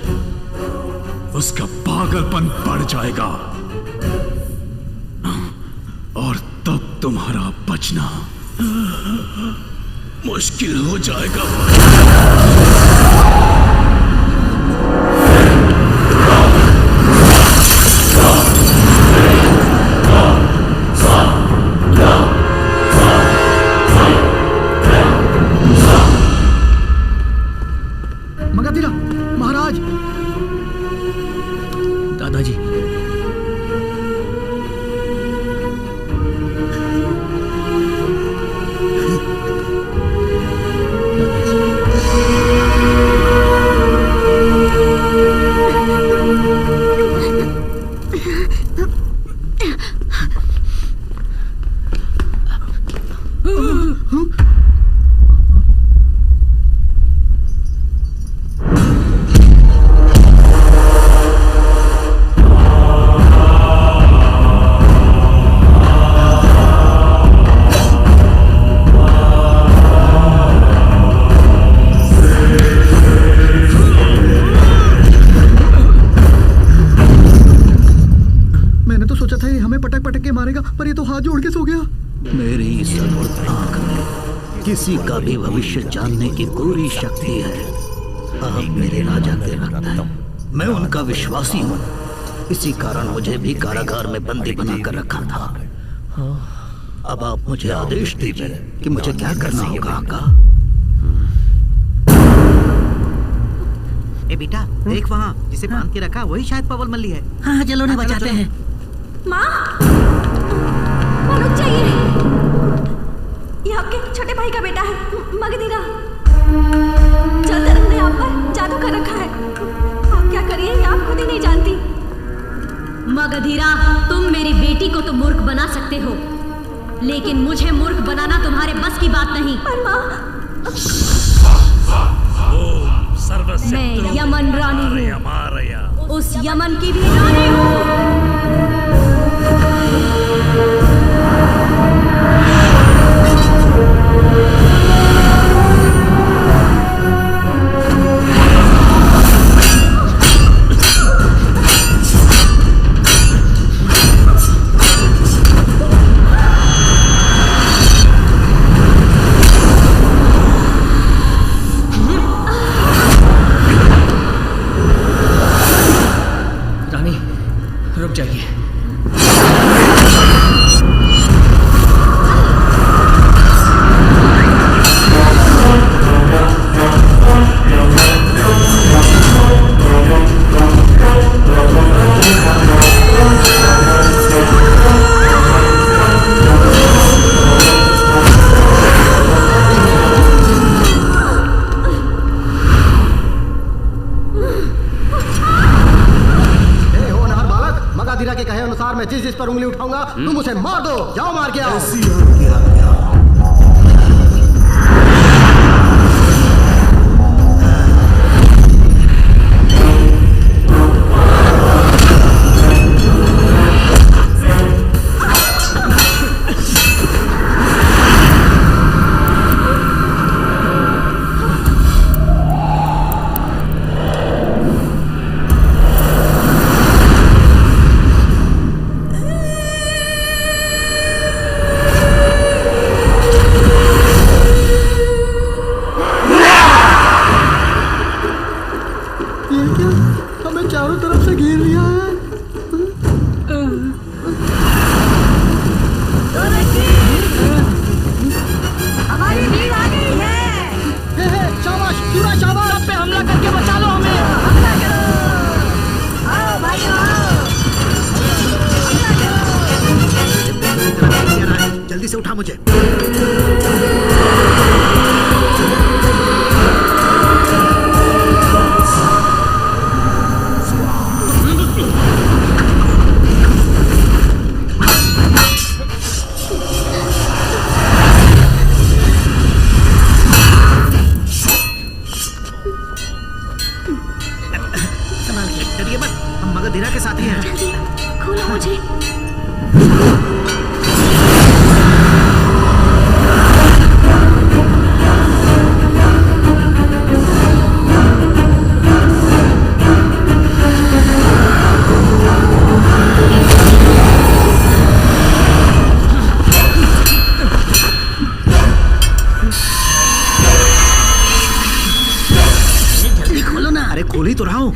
उसका पागलपन बढ़ जाएगा और तब तुम्हारा बचना मुश्किल हो जाएगा। मगधीरा महाराज। दादाजी, किसी का भी भविष्य जानने की पूरी शक्ति है। आप मेरे राजा के रक्त हैं, मैं उनका विश्वासी हूँ, इसी कारण मुझे भी कारागार में बंदी बनाकर रखा था। अब आप मुझे आदेश दीजिए कि मुझे क्या करना होगा। आका, ए बेटा, देख वहाँ जिसे बांध के रखा वही शायद पवल मल्ली है। हाँ चलो ना बचाते हैं। माँ, रुक जाइए, ये आपके छोटे भाई का बेटा है मगधीरा। चलते रहने आप पर जादू कर रखा है, आप क्या करिए ये आप खुद ही नहीं जानती। मगधीरा, तुम मेरी बेटी को तो मूर्ख बना सकते हो, लेकिन मुझे मूर्ख बनाना तुम्हारे बस की बात नहीं। पर माँ, मैं यमन रानी हूँ, उस यमन की भी रानी हूँ। पर उंगली उठाऊंगा तुम उसे मार दो। जाओ मार के आओ। जल्दी से उठा मुझे। संभाल के, डरिए मत, हम मगधीरा के साथी हैं। जल्दी खोलो मुझे। जल्दी खोलो ना। अरे खोल ही तो रहा हूँ।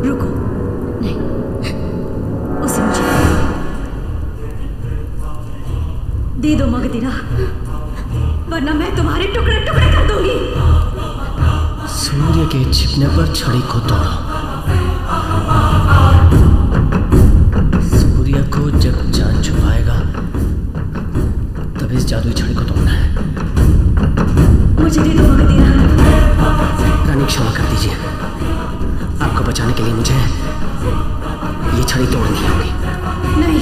रुको, नहीं, उसे मुझे दे दो मगधीरा, वरना मैं तुम्हारे टुकड़े टुकड़े कर दूंगी। सूर्य के छिपने पर छड़ी को तोड़ो। सूर्य को जब चांद छुपाएगा तब इस जादुई छड़ी को तोड़ना है। मुझे दे दो मगधीरा। रानी क्षमा कर दीजिए, आपको बचाने के लिए मुझे ये छड़ी तोड़नी होगी। नहीं,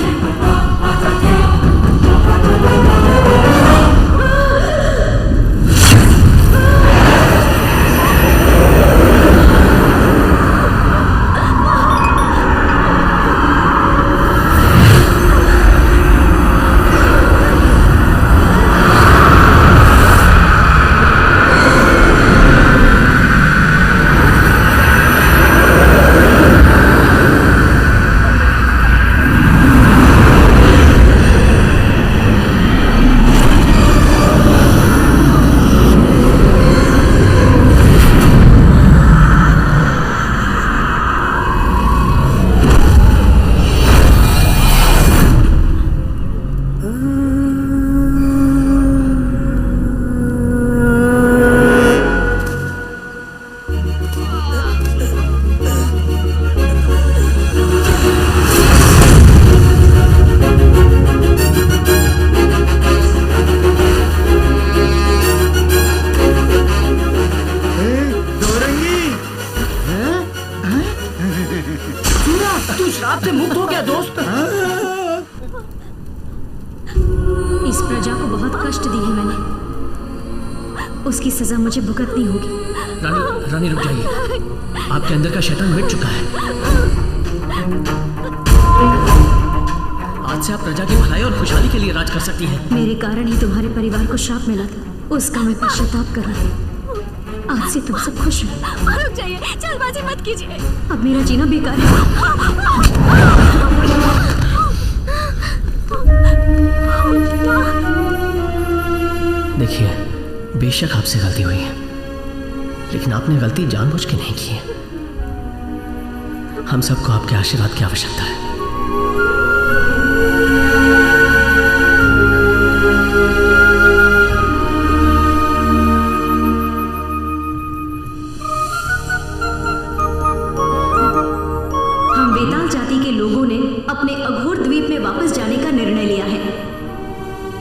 तू श्राप से मुक्त हो गया दोस्त। इस प्रजा को बहुत कष्ट दी है मैंने, उसकी सजा मुझे भुगतनी होगी। रानी रुक जाइए, आपके अंदर का शैतान मिट चुका है। आज से आप प्रजा की भलाई और खुशहाली के लिए राज कर सकती हैं। मेरे कारण ही तुम्हारे परिवार को श्राप मिला था, उसका मैं पश्चाताप करूंगी। आज से तुम सब खुश हो। रुक जाइए, जल्दबाजी मत कीजिए। अब मेरा जीना बेकार है। देखिए, बेशक आपसे गलती हुई है, लेकिन आपने गलती जानबूझ के नहीं की है। हम सबको आपके आशीर्वाद की आवश्यकता है। हम बेताल जाति के लोगों ने अपने अघोर द्वीप में वापस जाने का निर्णय लिया है।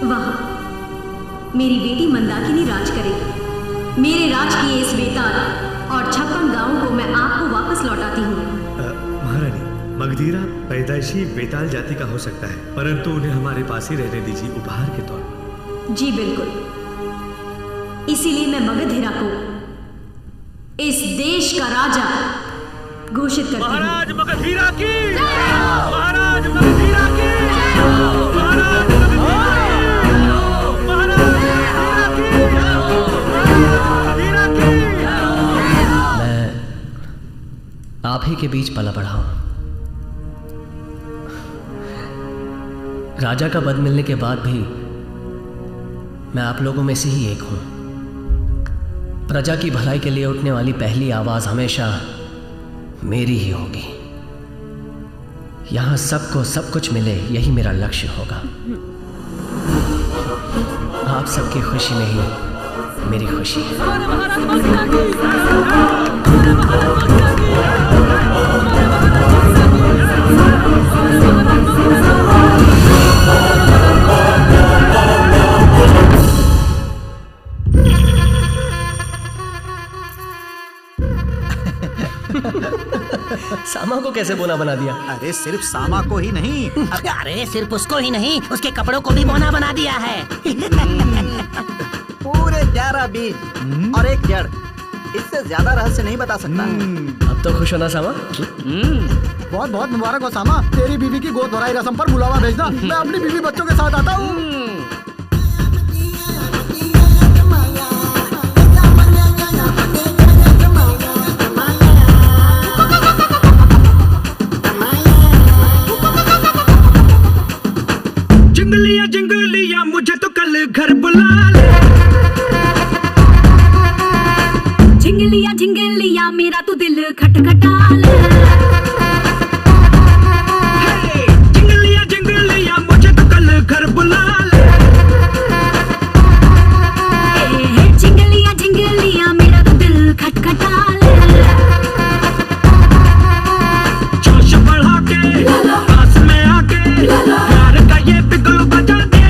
वहां मेरी बेटी मंदाकिनी राज करेगी। मेरे राज किए इस बेताल और 56 गांवों को मैं आपको वापस लौटाती हूँ। महारानी, मगधीरा पैदाइशी बेताल जाति का हो सकता है, परंतु उन्हें हमारे पास ही रहने दीजिए उपहार के तौर पर। जी बिल्कुल, इसीलिए मैं मगधीरा को इस देश का राजा घोषित करती हूँ। महाराज मगधीरा की, महाराज मगधीरा की, महाराज मैं आप ही के बीच पला बढ़ा हूं। राजा का पद मिलने के बाद भी मैं आप लोगों में से ही एक हूं। प्रजा की भलाई के लिए उठने वाली पहली आवाज हमेशा मेरी ही होगी। यहां सबको सब कुछ मिले, यही मेरा लक्ष्य होगा। आप सबकी खुशी में ही मेरी खुशी है। सामा को कैसे बोना बना दिया? अरे सिर्फ सामा को ही नहीं, अरे सिर्फ उसको ही नहीं, उसके कपड़ों को भी बोना बना दिया है। पूरे 11 बीज और एक जड़, इससे ज्यादा रहस्य नहीं बता सकता। अब तो खुश होना सामा। बहुत बहुत मुबारक हो सामा, तेरी बीवी की गोद भराई रस्म पर बुलावा भेजना। मैं अपनी बीवी बच्चों के साथ आता हूँ। जिंगलिया जिंगलिया मुझे तो कल घर बुला ले। झिंगलिया झिंगलिया मेरा तो दिल खटखटा ले। जिंगलिया जिंगलिया मुझे तो कल घर बुला ले। झिंगलिया झिंगलिया मेरा तो दिल खटखटा ले। जोश बढ़ा के पास में आके प्यार का ये बिगुल बजा दे।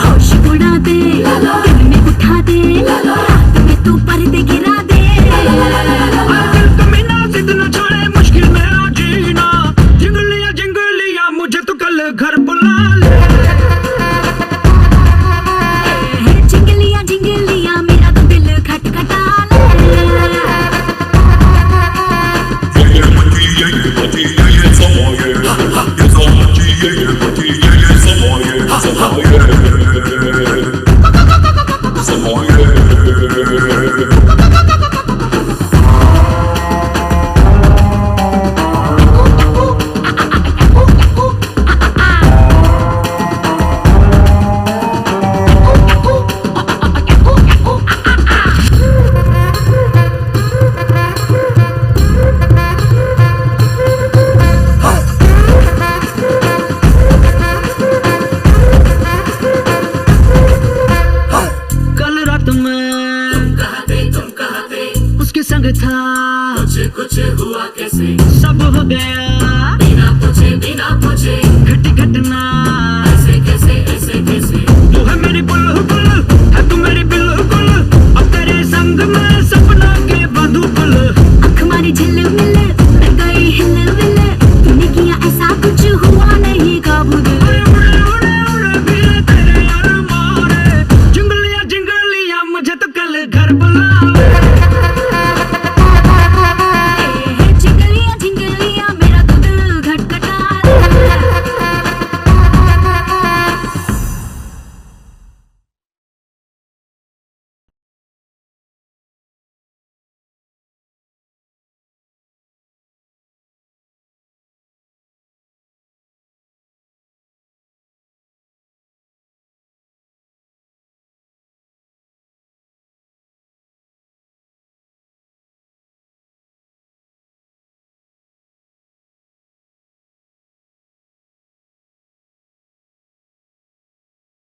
होश उड़ा दे, दिल में उठा दे, रात में तू पर्दे गिरा दे। दिल तो बिना जिद न छोड़े, मुश्किल में आ जीना। जिंगलिया जिंगलिया मुझे तो कल घर बुला ले। झिंगलिया झिंगलिया मेरा तो दिल खटखटा था, कुछ हुआ कैसे, सब हो गया बिना पूछे